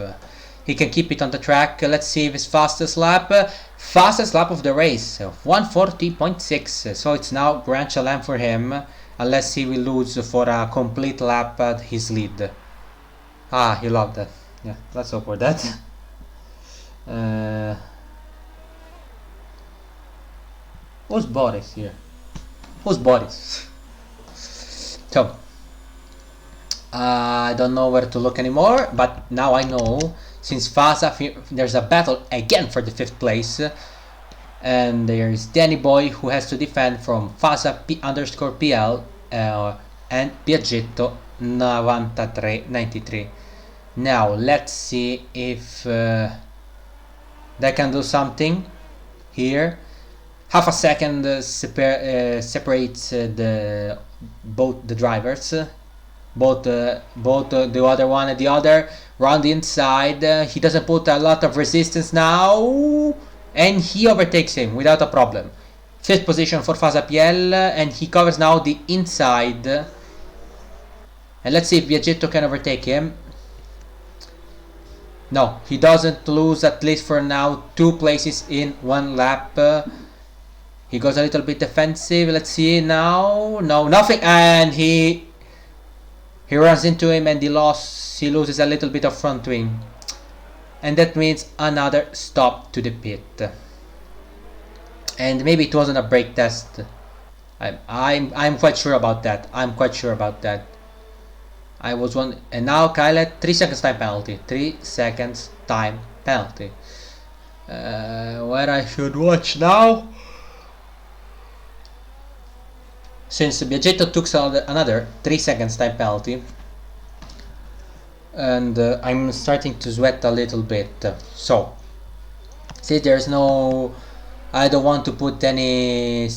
he can keep it on the track. Let's see if his fastest lap of the race, 140.6. So it's now Grand Chelem for him, unless he will lose for a complete lap at his lead. He loved that. Yeah, let's hope for that. Who's Boris here? Who's Boris? So I don't know where to look anymore, but now I know. Since Faza, there's a battle again for the 5th place, and there's Danny Boy who has to defend from Faza _PL and Biaggetto 93. Now let's see if they can do something here. Half a second separates both the drivers. Both the other one and the other round the inside. He doesn't put a lot of resistance now, and he overtakes him without a problem. 5th position for Faza PL, and he covers now the inside. And let's see if Biaggetto can overtake him. No, he doesn't lose, at least for now, 2 places in 1 lap. He goes a little bit defensive. Let's see now. No, nothing, and he runs into him, and he loses a little bit of front wing, and that means another stop to the pit. And maybe it wasn't a brake test. I'm quite sure about that. I was one, and now Kyle 3 seconds time penalty. 3 seconds time penalty. Where I should watch now? since Biaggetto took another 3 seconds time penalty, and I'm starting to sweat a little bit. So, see, there's no. I don't want to put any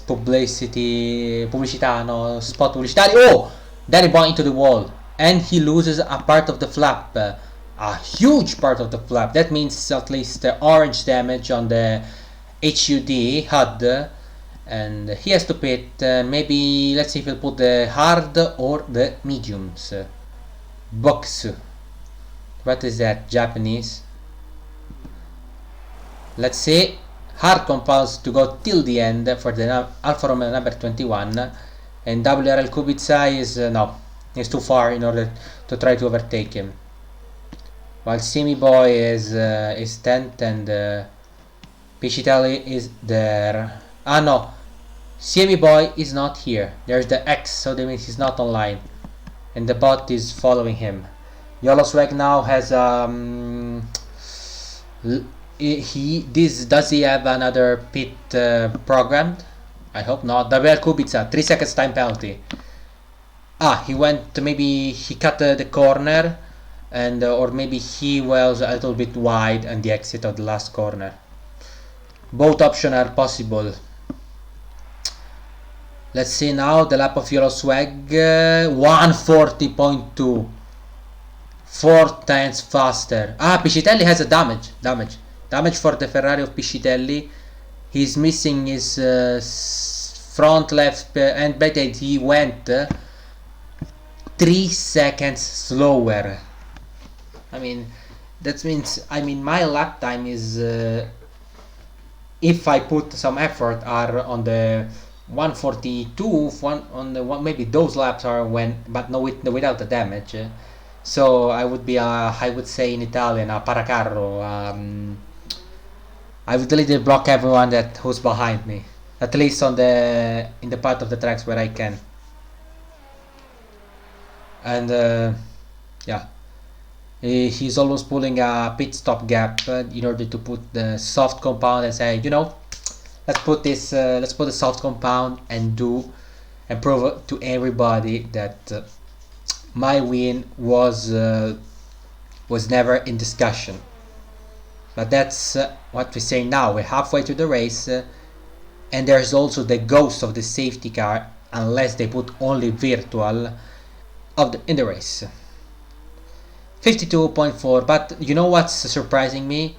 pubblicità, no spot pubblicità. Oh, then he bought into the wall, and he loses a part of the flap, a huge part of the flap. That means at least orange damage on the HUD, and he has to pit. Maybe let's see if he'll put the hard or the mediums. Box. What is that? Japanese. Let's see. Hard compounds to go till the end for the Alfa Romeo number 21, and WRL Kubica is no, he's too far in order to try to overtake him. While Simi Boy is 10th and Piscitelli is there. Ah no, Simi Boy is not here. There's the X, so that means he's not online, and the bot is following him. YOLO Swag now has does he have another pit programmed? I hope not. WL Kubica, 3 seconds time penalty. He went, maybe he cut the corner, and or maybe he was a little bit wide on the exit of the last corner. Both options are possible. Let's see now the lap of YOLO Swag, 140.2, 4 times faster. Piscitelli has a damage for the Ferrari of Piscitelli. He's missing his front left end brake, and he went 3 seconds slower. I mean, that means, my lap time is, if I put some effort, are on the 142, maybe those laps are but no, without the damage. So I would be, I would say in Italian, a paracarro. I would literally block everyone who's behind me, at least in the part of the tracks where I can. And yeah, he's always pulling a pit stop gap in order to put the soft compound and say, let's put the soft compound and prove to everybody that my win was never in discussion. But that's what we say now. We're halfway through the race, and there's also the ghost of the safety car, unless they put only virtual in the race. 52.4. But you know what's surprising me?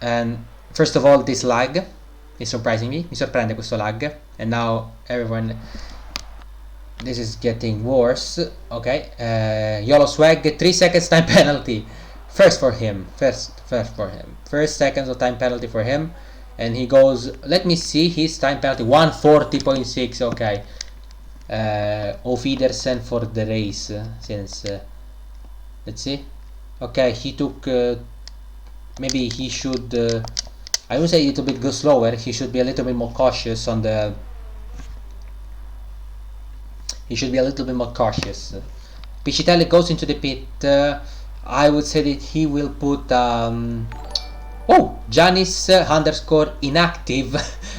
And first of all, this lag is surprising me. Mi sorprende questo lag. And now everyone, this is getting worse. Okay, YOLO Swag, 3 seconds time penalty. First seconds of time penalty for him, and he goes, let me see his time penalty, 140.6. Okay, Ofedersen for the race, since let's see. Okay, he took maybe he should I would say a little bit go slower. He should be a little bit more cautious on the Piscitelli goes into the pit. I would say that he will put Janis underscore inactive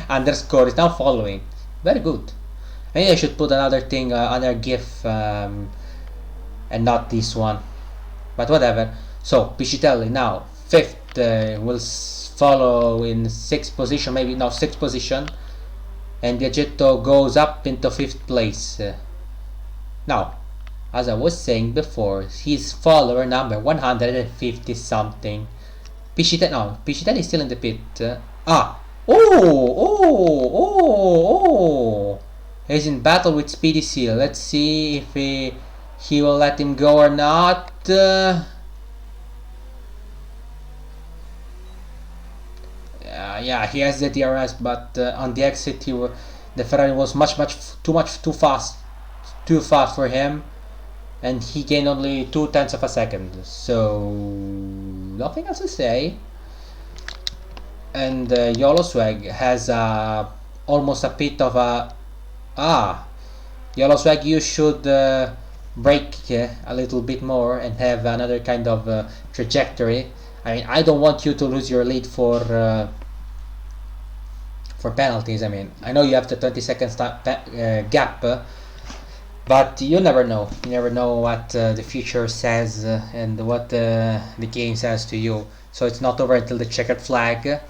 underscore is now following. Very good. Maybe I should put another thing, another GIF, and not this one. But whatever. So Piscitelli now 5th, will follow in 6th position, maybe no 6th position, and Biaggetto goes up into 5th place. Now, as I was saying before, his follower number 150 something. Piscitelli is still in the pit. He's in battle with Speedy Seal. Let's see if he will let him go or not. Yeah, he has the DRS, but on the exit, the Ferrari was too fast for him, and he gained only 0.2 of a second. So nothing else to say. And YOLO Swag has almost a bit of a YOLO Swag, you should brake a little bit more and have another kind of trajectory. I mean, I don't want you to lose your lead for for penalties. I mean, I know you have the 20 seconds gap, but you never know. You never know what the future says and what the game says to you. So it's not over until the checkered flag.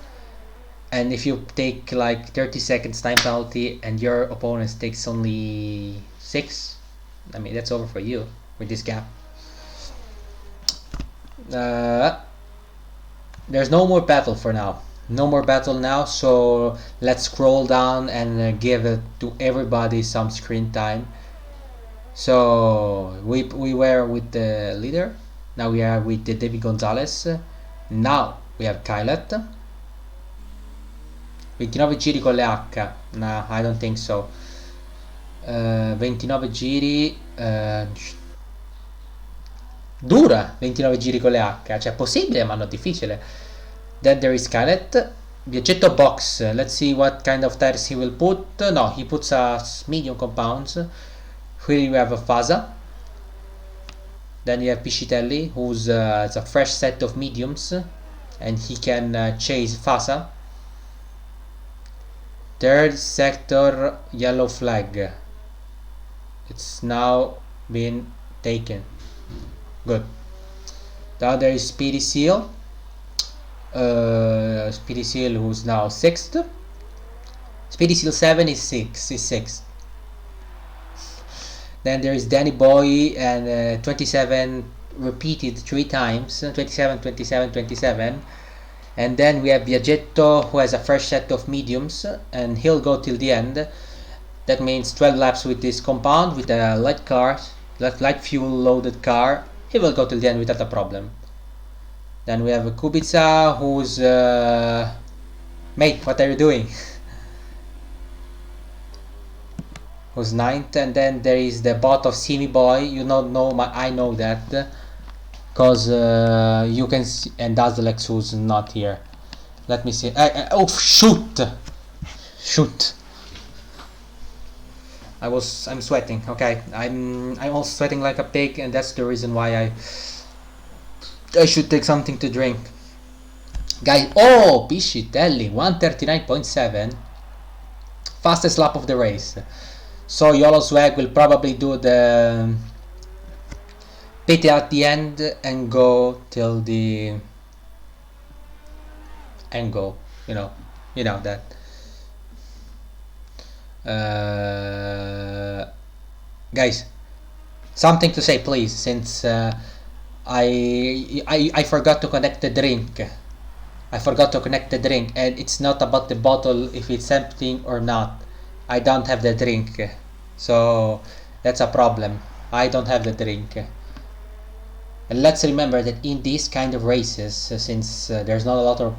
And if you take like 30 seconds time penalty and your opponent takes only 6, I mean, that's over for you with this gap. There's no more battle for now. No more battle now, so let's scroll down and give it to everybody some screen time. So we were with the leader. Now we are with the David Gonzalez. Now we have Kylet. 29 giri con le H. No, I don't think so. 29 giri. Dura 29 giri con le H. Cioè possibile ma non difficile. Then there is Kylet. Viaggetto box. Let's see what kind of tires he will put. No, he puts medium compounds. Here you have a Fasa. Then you have Piscitelli, who's it's a fresh set of mediums, and he can chase Fasa. Third sector, yellow flag. It's now been taken. Good. Now there is Speedy Seal. Speedy Seal, who's now 6th. Speedy Seal 7 is 6th. Then there is Danny Boy and 27 repeated 3 times. 27, 27, 27. And then we have Viaggetto, who has a fresh set of mediums, and he'll go till the end. That means 12 laps with this compound, with a light car, light fuel loaded car. He will go till the end without a problem. Then we have Kubica, who's mate, what are you doing? Who's 9th, and then there is the bot of Simi Boy. You don't know, I know that, because you can see, and Dazzlex, who's not here. Let me see. Oh shoot! I'm sweating. Okay, I'm also sweating like a pig, and that's the reason why I should take something to drink. Guys, oh, Piscitelli, 139.7, fastest lap of the race. So YOLO Swag will probably do the pit at the end and go till the end goal. You know that. Guys, something to say, please, since I forgot to connect the drink. And it's not about the bottle if it's empty or not. I don't have the drink, so that's a problem. I don't have the drink. And let's remember that in these kind of races, since there's not a lot of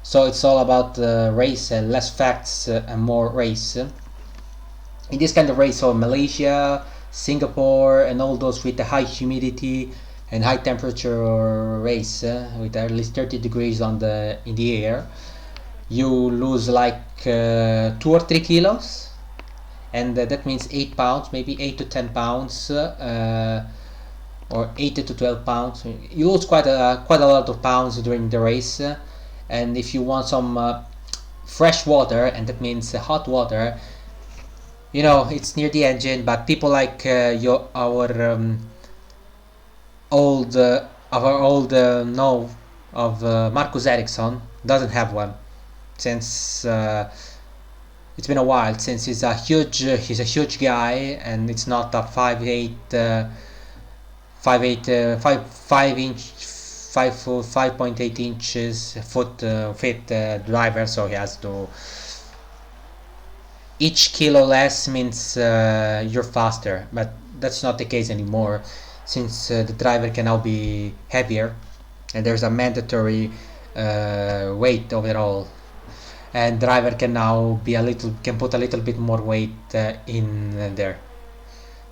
so it's all about race and less facts and more race. In this kind of race, so Malaysia, Singapore, and all those with the high humidity and high temperature race with at least 30 degrees in the air, you lose like 2 or 3 kilos, and that means 8 pounds, maybe 8 to 10 pounds, or 8 to 12 pounds. You lose quite a lot of pounds during the race, and if you want some fresh water, and that means hot water, it's near the engine, but people like our old Marcus Ericsson doesn't have one, since it's been a while since he's a huge guy, and it's not a 5.8 inches fit driver, so he has to, each kilo less means you're faster, but that's not the case anymore, since the driver can now be heavier, and there's a mandatory weight overall, and driver can now put a little bit more weight in there.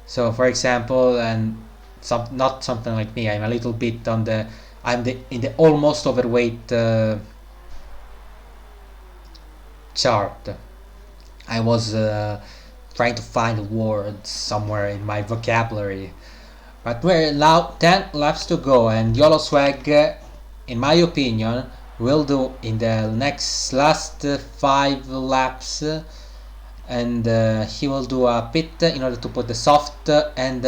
So for example, and not something like me, I'm a little bit in the almost overweight chart. I was trying to find words somewhere in my vocabulary, but we're now 10 laps to go, and YOLO Swag, in my opinion, will do in the last 5 laps, and he will do a pit in order to put the soft and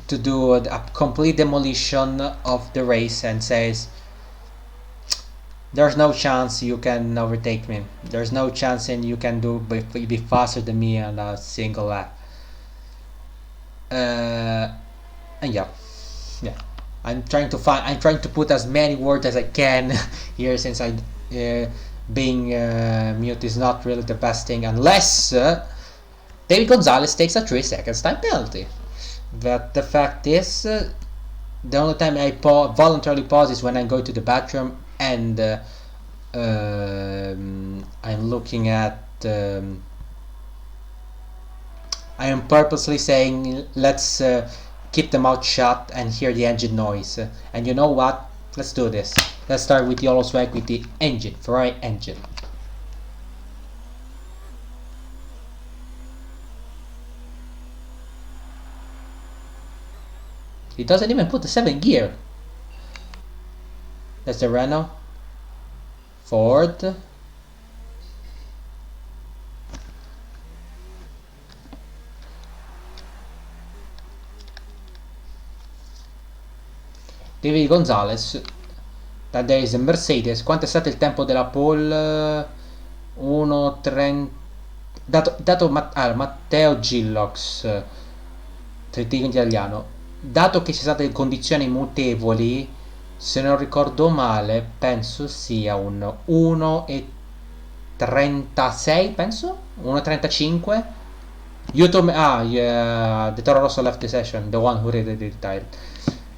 to do a complete demolition of the race, and says there's no chance you can overtake me, there's no chance and you can be faster than me on a single lap. And yeah, I'm trying to put as many words as I can here, since being mute is not really the best thing, unless David Gonzalez takes a 3 seconds time penalty. But the fact is, the only time I voluntarily pause is when I go to the bathroom and I'm looking at I am purposely saying let's keep the mouth shut and hear the engine noise. And you know what? Let's do this. Let's start with YOLO swag with the engine, Ferrari engine. It doesn't even put the 7th gear. That's the Renault. Ford. David Gonzalez. That there is a Mercedes. Quanto è stato il tempo della pole? 1.30. Dato Matteo Gillox. Dico in italiano. Dato che ci sono state condizioni mutevoli, se non ricordo male, penso sia un 1.36, penso? 1.35? The Toro Rosso left the session, the one who really retired.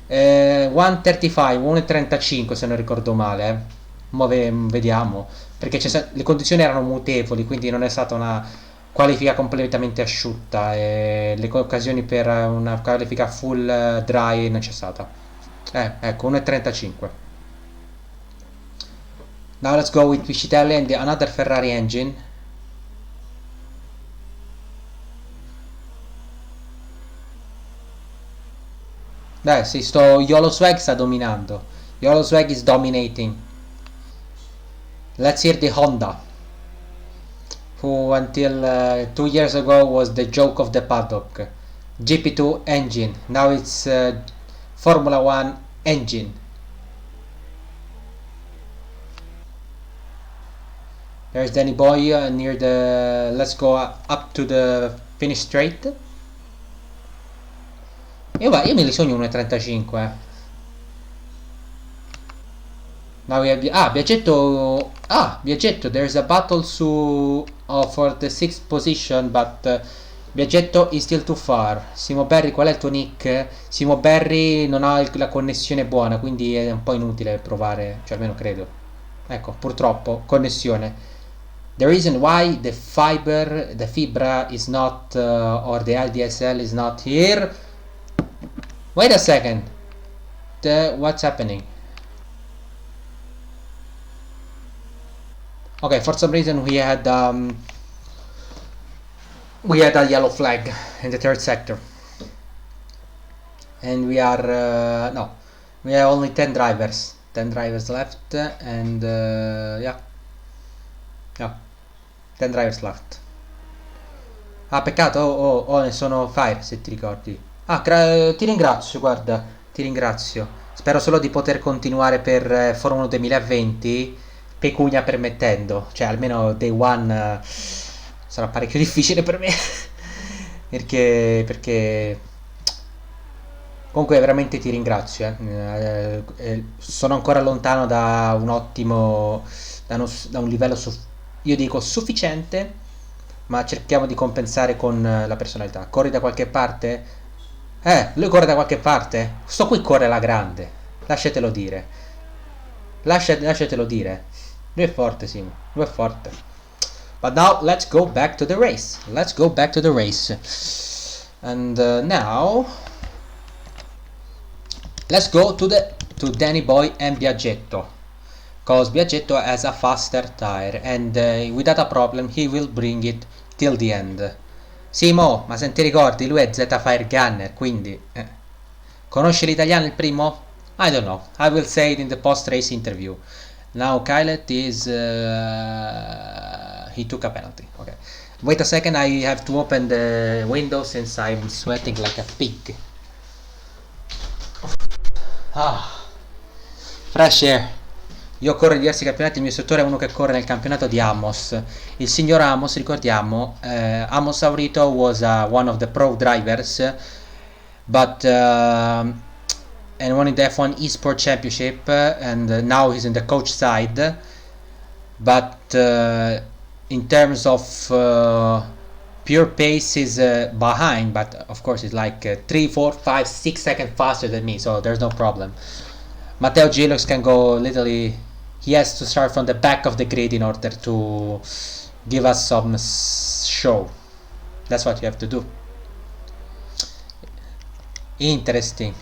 1.35, 1.35 se non ricordo male. Vediamo, perché le condizioni erano mutevoli, quindi non è stata una qualifica completamente asciutta e le occasioni per una qualifica full dry non c'è stata. Ecco, 1.35. Now let's go with Piscitelli and another Ferrari engine. Sì, YOLO swag sta dominando. YOLO swag is dominating. Let's hear the Honda, who until 2 years ago was the joke of the paddock. GP2 engine, now it's Formula 1 engine. There's Danny Boy near the... Let's go up to the finish straight. Io me li sogno 1.35. Now we have Biaggetto. Biaggetto, there's a battle for the 6th position, but Biaggetto is still too far. Simo Berry, qual è il tuo nick? Simo Berry non ha la connessione buona, quindi è un po' inutile provare, cioè almeno credo. Ecco, purtroppo, connessione. The reason why the fibra is not, or the LDSL is not here. Wait a second. What's happening? Okay, for some reason we had a yellow flag in the 3rd sector, and we are we have only 10 drivers left, and 10 drivers left. Peccato, ne sono 5 se ti ricordi. Ti ringrazio, guarda, ti ringrazio. Spero solo di poter continuare per Formula 1 2020, pecunia permettendo, cioè almeno day one sarà parecchio difficile per me. perché comunque veramente ti ringrazio, sono ancora lontano da un ottimo, da un livello io dico sufficiente, ma cerchiamo di compensare con la personalità. Corri da qualche parte? Lui corre da qualche parte? Sto qui corre alla grande, lasciatelo dire. Lasciatelo dire. Lui è forte, Simo. Lui è forte. But now let's go back to the race. And now let's go to Danny Boy and Biaggetto, cause Biaggetto has a faster tire, and without a problem he will bring it till the end. Simo, ma se ti ricordi, lui è Z Fire Gunner, quindi conosci l'italiano il primo? I don't know. I will say it in the post-race interview. Now Kylet is he took a penalty. Okay. Wait a second, I have to open the window since I'm sweating like a pig. Ah, fresh air. Io corro in diversi campionati, il mio istruttore è uno che corre nel campionato di Amos. Il signor Amos, ricordiamo, Amos Aurito was one of the pro drivers, but and won in the F1 Esport Championship, and now he's in the coach side. But in terms of pure pace, is behind, but of course it's like 3, 4, 5, 6 seconds faster than me, so there's no problem. Matteo Gilox can go literally. He has to start from the back of the grid in order to give us some show. That's what you have to do. Interesting.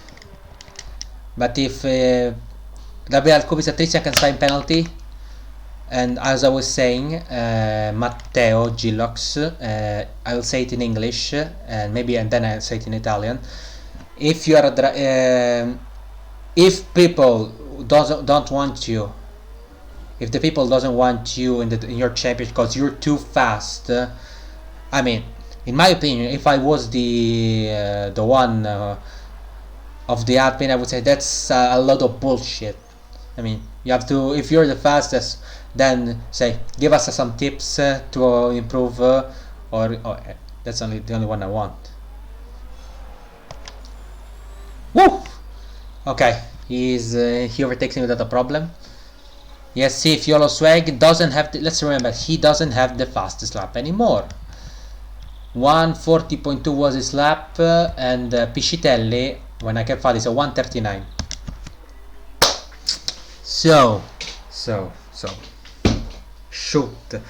But if Gabriel Kubica 3 seconds time penalty, and as I was saying, Matteo Gilox, I will say it in English, and then I'll say it in Italian. If you are if people don't want you, if the people doesn't want you in your championship because you're too fast, I mean, in my opinion, if I was the one of the admin, I would say that's a lot of bullshit. I mean, you have to, if you're the fastest, then say give us some tips to improve, or that's the only one I want. Woo! Okay, he overtakes me without a problem. Yes, see, Fiolo Swag doesn't have let's remember, he doesn't have the fastest lap anymore. 140.2 was his lap, and Piscitelli, when I kept fat, is a 139. So shoot.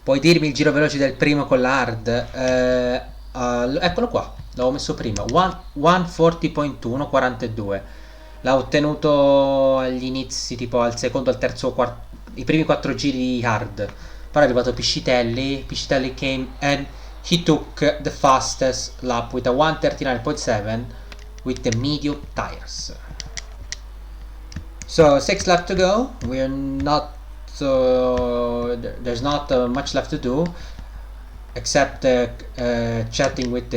Puoi dirmi il giro veloce del primo con l'hard? Eccolo qua, l'avevo messo prima, 140.1, 142. L'ha ottenuto agli inizi, tipo al secondo, al terzo, i primi 4 giri hard. Poi è arrivato Piscitelli came and he took the fastest lap with a 139.7 with the medium tires. So 6 laps to go. We're not there's not much left to do except chatting with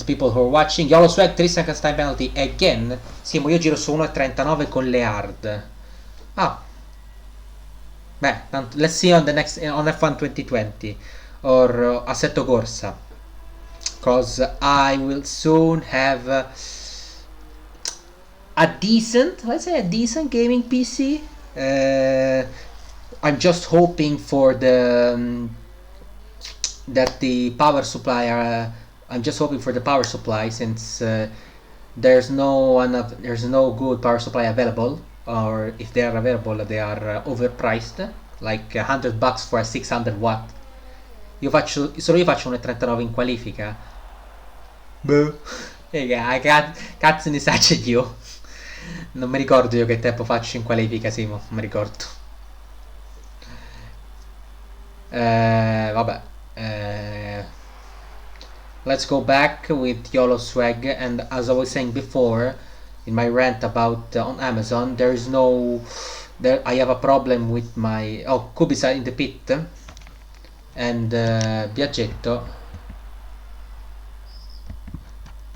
people who are watching. Yolo Swag 3 seconds time penalty again. Simo, io giro su 1.39 con le hard. Beh, let's see on the next on F1 2020 or Assetto Corsa, because I will soon have a decent gaming PC. I'm just hoping for that the power supply. I'm just hoping for the power supply, since there's no good power supply available, or if they are available, they are overpriced, like $100 for a 600 watt. Solo io faccio 1.39 in qualifica. Cazzo ne sa io. Non mi ricordo io che tempo faccio in qualifica, Simo, non mi ricordo. Vabbè. Let's go back with YOLO Swag, and as I was saying before in my rant about on Amazon, I have a problem with my Kubica in the pit, and Biaggetto.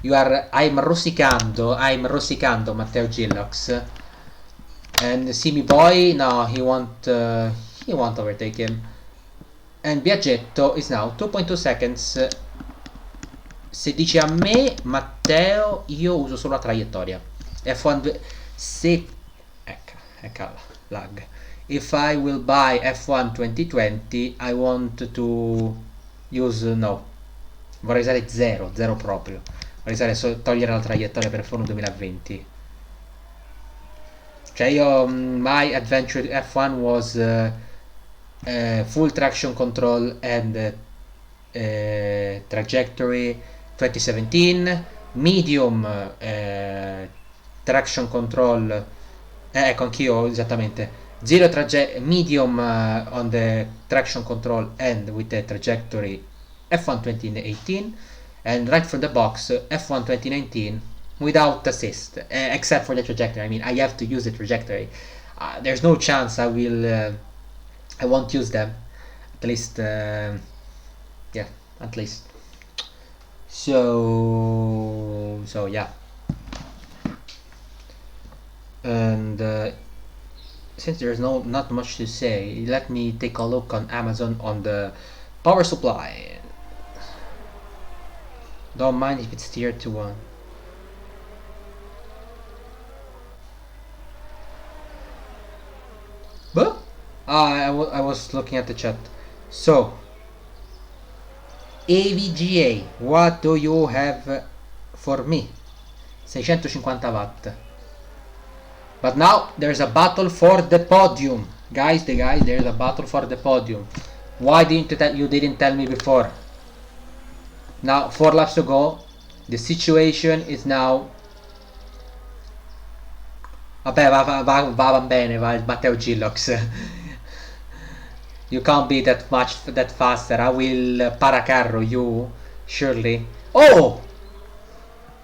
I'm rosicando Matteo Gillox, and Simi Boy, no, he won't overtake him, and Biaggetto is now 2.2 seconds. Se dici a me, Matteo, io uso solo la traiettoria. F1 se ecco lag. If I will buy F1 2020, I want to use vorrei usare 0 proprio. Vorrei togliere la traiettoria per F1 2020. Cioè io my adventure F1 was full traction control and trajectory 2017, medium traction control, ecco anch'io esattamente, medium on the traction control and with the trajectory F1 2018, and right from the box F1 2019 without assist, except for the trajectory. I mean, I have to use the trajectory. There's no chance I won't use them. At least, yeah, at least. So yeah. And since there's not much to say, let me take a look on Amazon on the power supply. Don't mind if it's tier 2 one. But I was looking at the chat. So AVGA, what do you have for me? 650 watt. But now there's a battle for the podium, guys. There's a battle for the podium. Why didn't you didn't tell me before? Now 4 laps to go. The situation is now. Vabbè, va bene, va il Matteo Gillox. You can't be that faster. I will paracarro you, surely. Oh!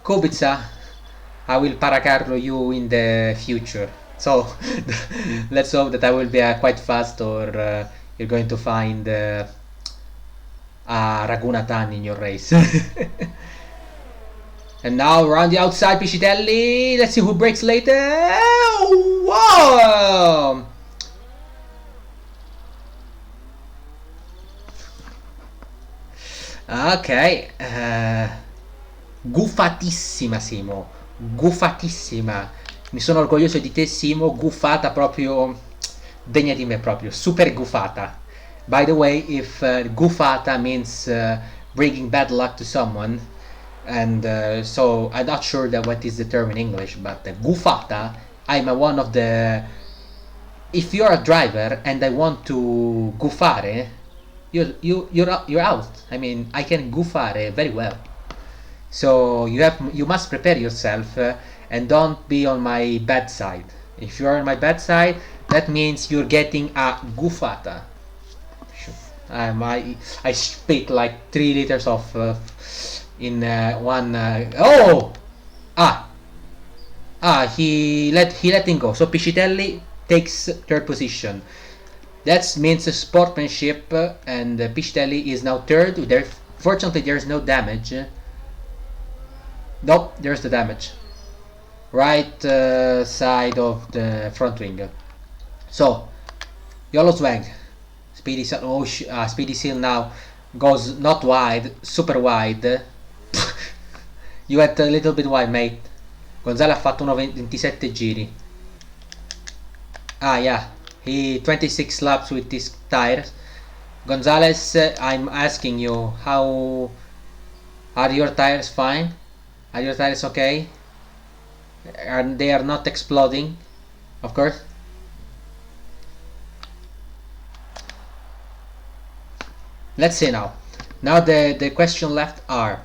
Kubica, I will paracarro you in the future. So, let's hope that I will be quite fast, or you're going to find a Ragunatan in your race. And now around the outside, Piscitelli. Let's see who breaks later. Whoa! Ok, gufatissima Simo, gufatissima. Mi sono orgoglioso di te Simo, gufata proprio degna di me proprio, super gufata. By the way, if gufata means bringing bad luck to someone, and so I'm not sure that what is the term in English, but gufata, I'm one of the. If you're a driver and I want to gufare, you're out. I mean, I can gufare very well. So you must prepare yourself and don't be on my bad side. If you are on my bad side, that means you're getting a gufata. I spit like 3 liters of in one. He let him go. So Piscitelli takes 3rd position. That means sportsmanship, and Piscitelli is now 3rd. Fortunately, there's no damage. Nope, there's the damage. Right side of the front wing. So, YOLO swag. Speedy Seal now goes not wide, super wide. You went a little bit wide, mate. Gonzalo ha fatto 27 giri. Yeah. He 26 laps with these tires. Gonzalez, I'm asking you, how are your tires? Fine? Are your tires okay? They are not exploding, of course. Let's see now. Now the question left are: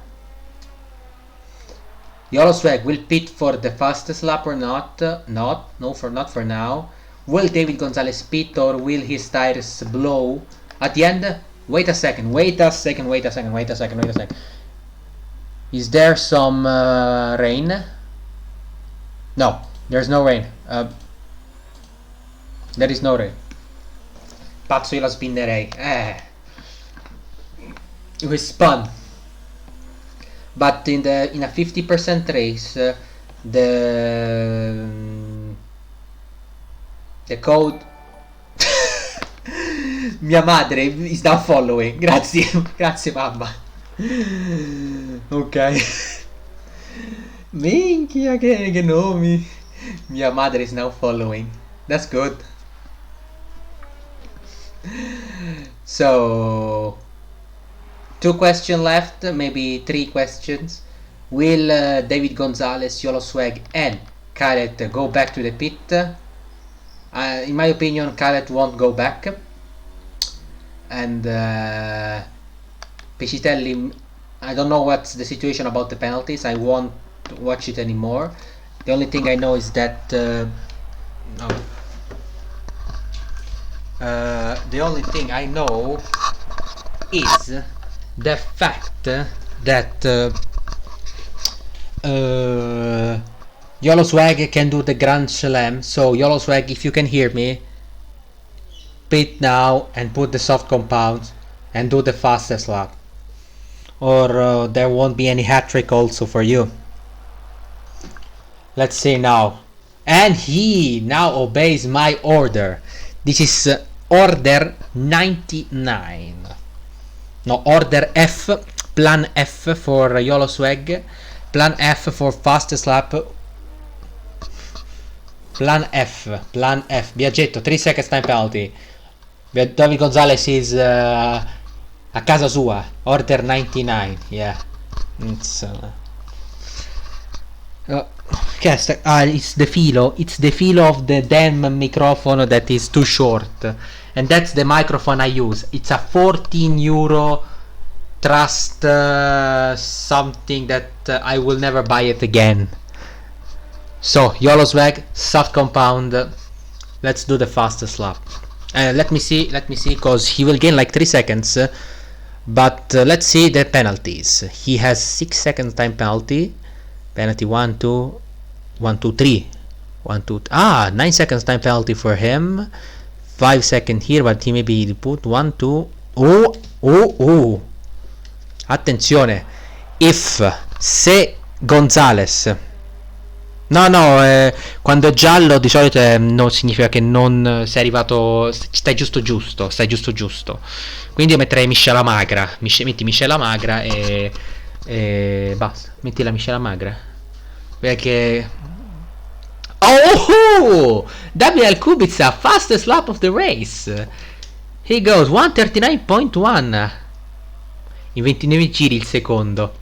YOLO swag will pit for the fastest lap or not? Not for now. Will David Gonzalez pit, or will his tires blow at the end? Wait a second. Is there some rain? No, there's no rain. There is no rain. Pazzo, io la spinnerei. It was spun. But in a 50% race, the code. Mia madre is now following. Grazie, grazie mamma. Ok. Minchia, che nomi. Mia madre is now following. That's good. So 2 questions left, maybe 3 questions. Will David Gonzalez, YOLO swag, and Khaled go back to the pit? In my opinion, Khaled won't go back. And Piscitelli, I don't know what's the situation about the penalties. I won't watch it anymore. The only thing I know is that the only thing I know is the fact that YOLO Swag can do the Grand Slam. So YOLO Swag, if you can hear me, pit now and put the soft compound and do the fastest lap, or there won't be any hat trick also for you. Let's see now. And he now obeys my order. This is order 99. No, order F, plan F for YOLO Swag, plan F for fastest lap, plan F, Biaggetto, 3 seconds time penalty. David Gonzalez is a casa sua, order 99, yeah. It's the filo of the damn microphone that is too short, and that's the microphone I use. It's a 14 euro trust something that I will never buy it again. So YOLO Swag, soft compound, let's do the fastest lap. Let me see, because he will gain like 3 seconds, but let's see the penalties. He has 6 seconds time penalty. Penalty 1, 2, 1, 2, 3. 1, 2, 9 seconds time penalty for him. 5 seconds here, but he maybe put 1, 2. Oh. Attenzione. Se Gonzales. No, quando è giallo di solito non significa che non sei arrivato, stai giusto. Quindi io metterei miscela magra. Metti miscela magra e basta. Metti la miscela magra. Perché Daniel Kubica, fastest lap of the race. He goes 1:39.1 in 29 giri il secondo.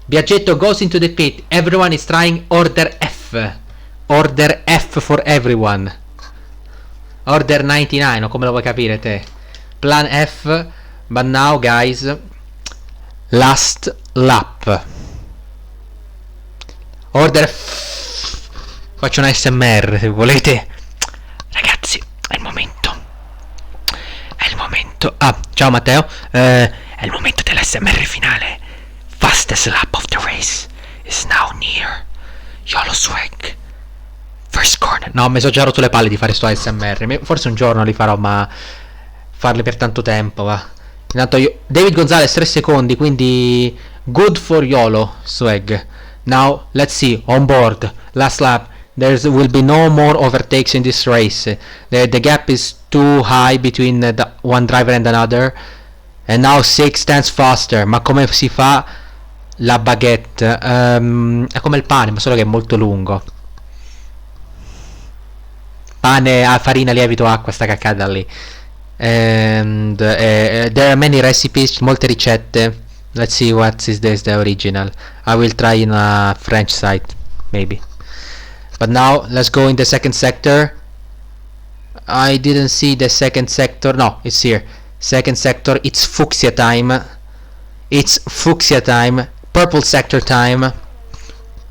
Biaggetto goes into the pit. Everyone is trying order F. Order F for everyone. Order 99, o come lo vuoi capire te? Plan F. But now guys, last lap. Order F. Faccio un ASMR se volete. Ragazzi, è il momento. Ciao Matteo. È il momento dell'ASMR finale. Fastest lap of the race is now near. YOLO Swag, first corner. No, mi sono già rotto le palle di fare sto ASMR. Forse un giorno li farò, ma farli per tanto tempo, va. Intanto David Gonzalez 3 secondi, quindi good for YOLO Swag. Now let's see on board last lap. There will be no more overtakes in this race. The gap is too high between the one driver and another. And now 6 stands faster. Ma come si fa? La baguette è come il pane, ma solo che è molto lungo. Pane a farina, lievito, acqua, sta caccata lì. And there are many recipes, molte ricette. Let's see what is this, the original. I will try in a French site, maybe. But now let's go in the second sector. I didn't see the second sector. No, it's here. Second sector, it's fuchsia time. Purple sector time.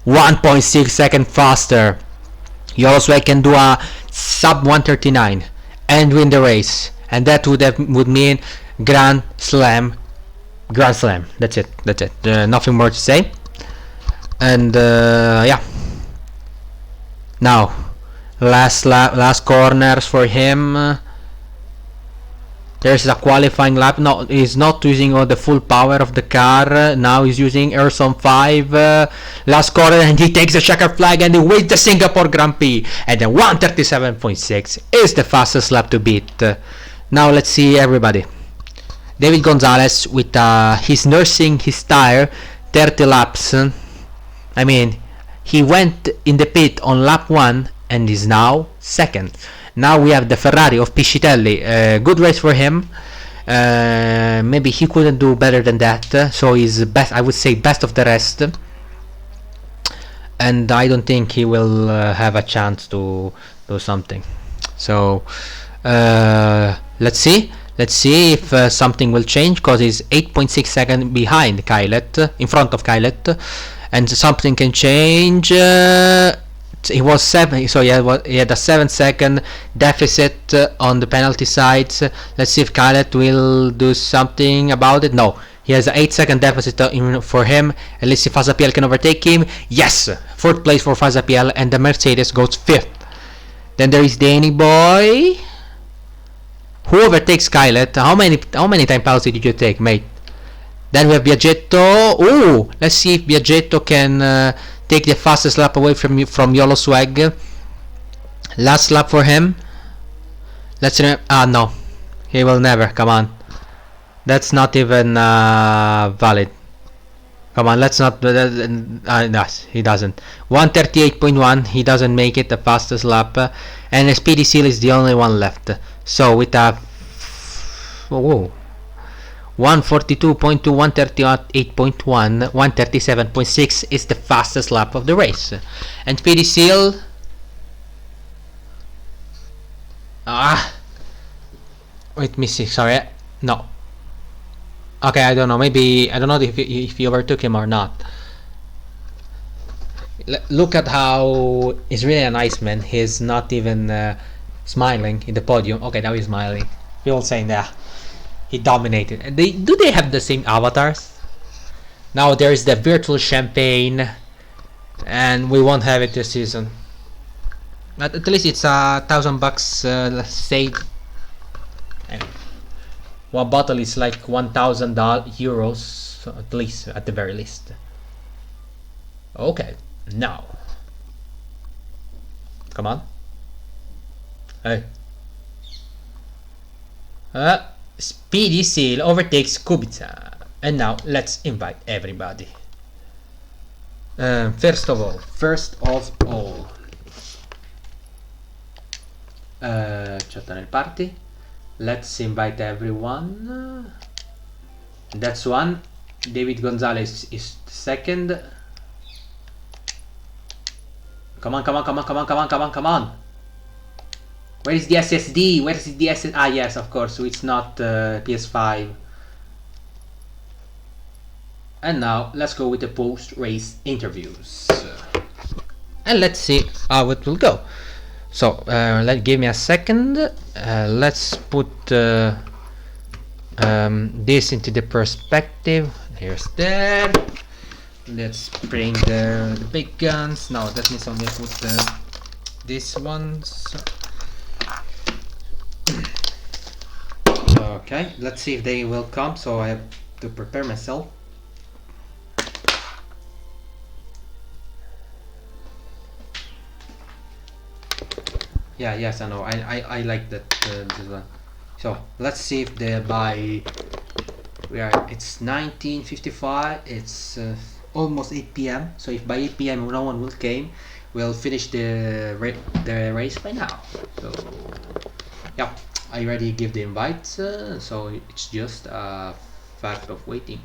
1.6 seconds faster. YOLO Swag can do a sub 139 and win the race, and that would mean Grand Slam. That's it. Nothing more to say. And yeah. Now last corners for him. There's a qualifying lap. No, he's not using all the full power of the car. Now he's using R05. Last corner, and he takes the checkered flag and he wins the Singapore Grand Prix. And then 1:37.6 is the fastest lap to beat. Now let's see everybody. David Gonzalez with he's nursing his tire 30 laps. I mean, he went in the pit on lap 1 and is now second. Now we have the Ferrari of Piscitelli. Good race for him. Maybe he couldn't do better than that. So he's best. I would say best of the rest. And I don't think he will have a chance to do something. So let's see. Let's see if something will change, because he's 8.6 seconds behind Kylet, in front of Kylet, and something can change. He was 7, so he had a 7-second deficit on the penalty sides. Let's see if Kylet will do something about it. No, He has an 8-second deficit for him. And let's see if Fazapiel can overtake him. Yes! 4th place for Fazapiel, and the Mercedes goes 5th. Then there is Danny Boy. Who overtakes Skylet? How many time penalty did you take, mate? Then we have Biaggetto. Ooh! Let's see if Biaggetto can take the fastest lap away from YOLO Swag. Last lap for him. Let's no. He will never. Come on. That's not even valid. Come on, let's not. No, he doesn't. 138.1. He doesn't make it the fastest lap, and Speedy Seal is the only one left. So with a 142.2, 138.1, 137.6 is the fastest lap of the race, and Speedy Seal. Wait, me see. Sorry, no. Okay, I don't know. Maybe I don't know if he overtook him or not. Look at how he's really a nice man. He's not even smiling in the podium. Okay, now he's smiling. People saying that he dominated. And do they have the same avatars? Now there is the virtual champagne, and we won't have it this season. But at least it's $1,000 saved. Anyway. One bottle is like €1,000, at least, at the very least. Okay, now. Come on. Hey. Speedy Seal overtakes Kubica. And now, let's invite everybody. First of all. Chat party. Let's invite everyone. That's one. David Gonzalez is second. Come on. Where is the SSD? Where is the SSD? Ah, yes, of course. So it's not PS5. And now let's go with the post-race interviews. And let's see how it will go. So give me a second. Let's put this into the perspective. Here's there. Let's bring the big guns. Now that means only put these ones. Okay, let's see if they will come. So I have to prepare myself. Yeah, yes, I know. I like that this one. So let's see if they by. It's 19:55. It's almost 8 p.m. So if by 8 p.m. no one will came, we'll finish the race by now. So yeah, I already give the invite. So it's just a fact of waiting.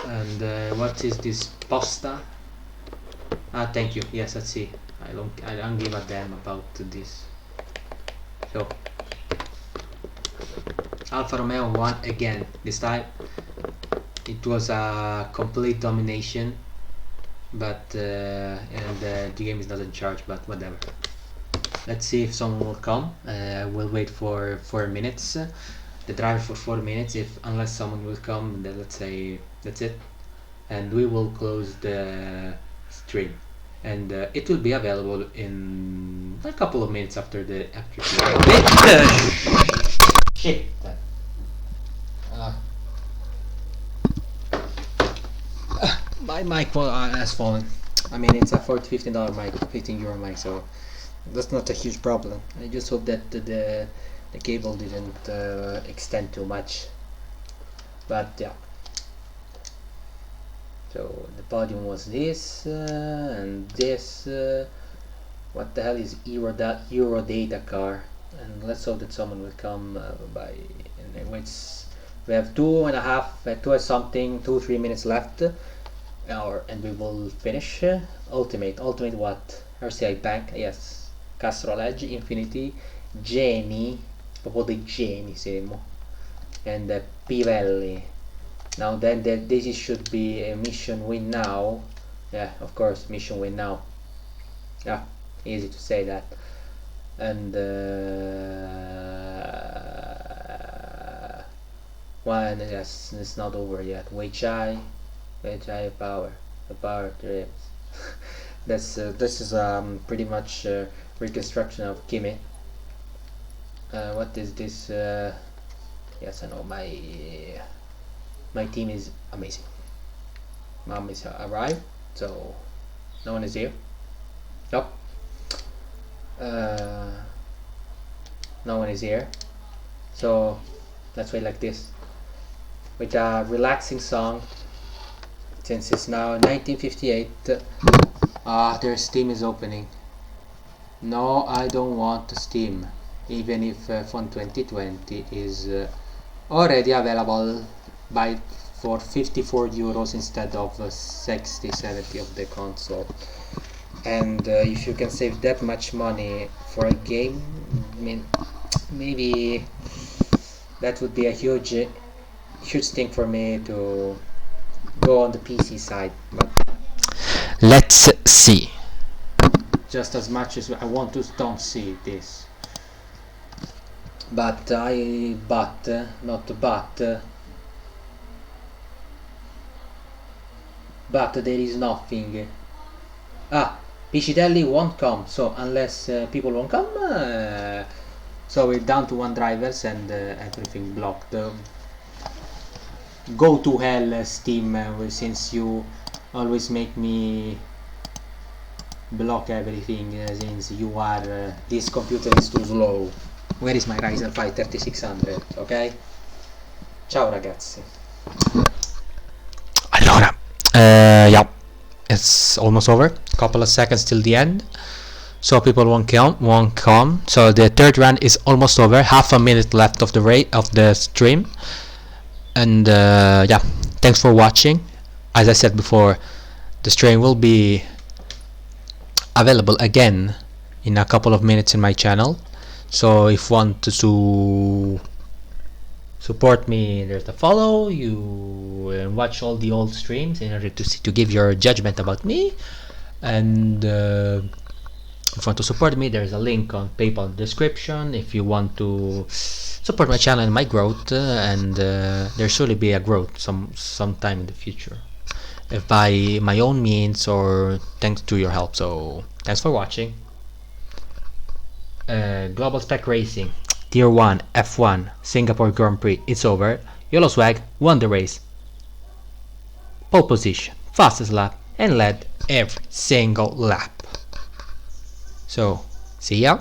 And what is this pasta? Thank you. Yes, let's see. I don't give a damn about this. So Alfa Romeo won again. This time it was a complete domination, but and the game is not in charge. But whatever. Let's see if someone will come. We'll wait for 4 minutes. The driver for 4 minutes. Unless someone will come, then let's say that's it, and we will close the stream, and it will be available in a couple of minutes after the shit. My mic has fallen. I mean, it's a $15 mic, €15 mic, so that's not a huge problem. I just hope that the cable didn't extend too much, but yeah. So the podium was this and this. What the hell is Euro Data car? And let's hope that someone will come by. And we have 2-3 minutes left, and we will finish. Ultimate what? RCI Bank, yes. Castrol Edge, Infinity, Geni, proprio dei geni siamo, and Pivelli. Now then, this should be a mission win now. Yeah, of course, mission win now. Yeah, easy to say that. And One, yes, it's not over yet. Weichai power, the power trips. This is pretty much reconstruction of Kimi. What is this? Yes, I know my team is amazing. Mom is arrived, so no one is here. Nope. No one is here. So let's wait like this with a relaxing song. Since it's now 1958. Their Steam is opening. No, I don't want Steam, even if Phone 2020 is already available for 54 euros instead of 60, 70 of the console. And if you can save that much money for a game, I mean, maybe that would be a huge thing for me to go on the PC side. But let's see. Just as much as I want to don't see this. But there is nothing. Piscitelli won't come, so unless people won't come, so we're down to one drivers and everything blocked. Go to hell, Steam, since you always make me block everything, since you are this computer is too slow. Where is my Ryzen 5 3600? Ok, ciao ragazzi. Allora, yeah, it's almost over. Couple of seconds till the end, so people won't come. So the third run is almost over. Half a minute left of the stream. And yeah, thanks for watching. As I said before, the stream will be available again in a couple of minutes in my channel. So if you want to support me, there's the follow. You watch all the old streams in order to give your judgment about me. And if you want to support me, there's a link on PayPal in the description. If you want to support my channel and my growth, and there surely be a growth sometime in the future, if by my own means or thanks to your help. So thanks for watching. Global Spec Racing Tier 1 F1 Singapore Grand Prix, it's over. Yellow Swag won the race, pole position, fastest lap, and led every single lap. So see ya.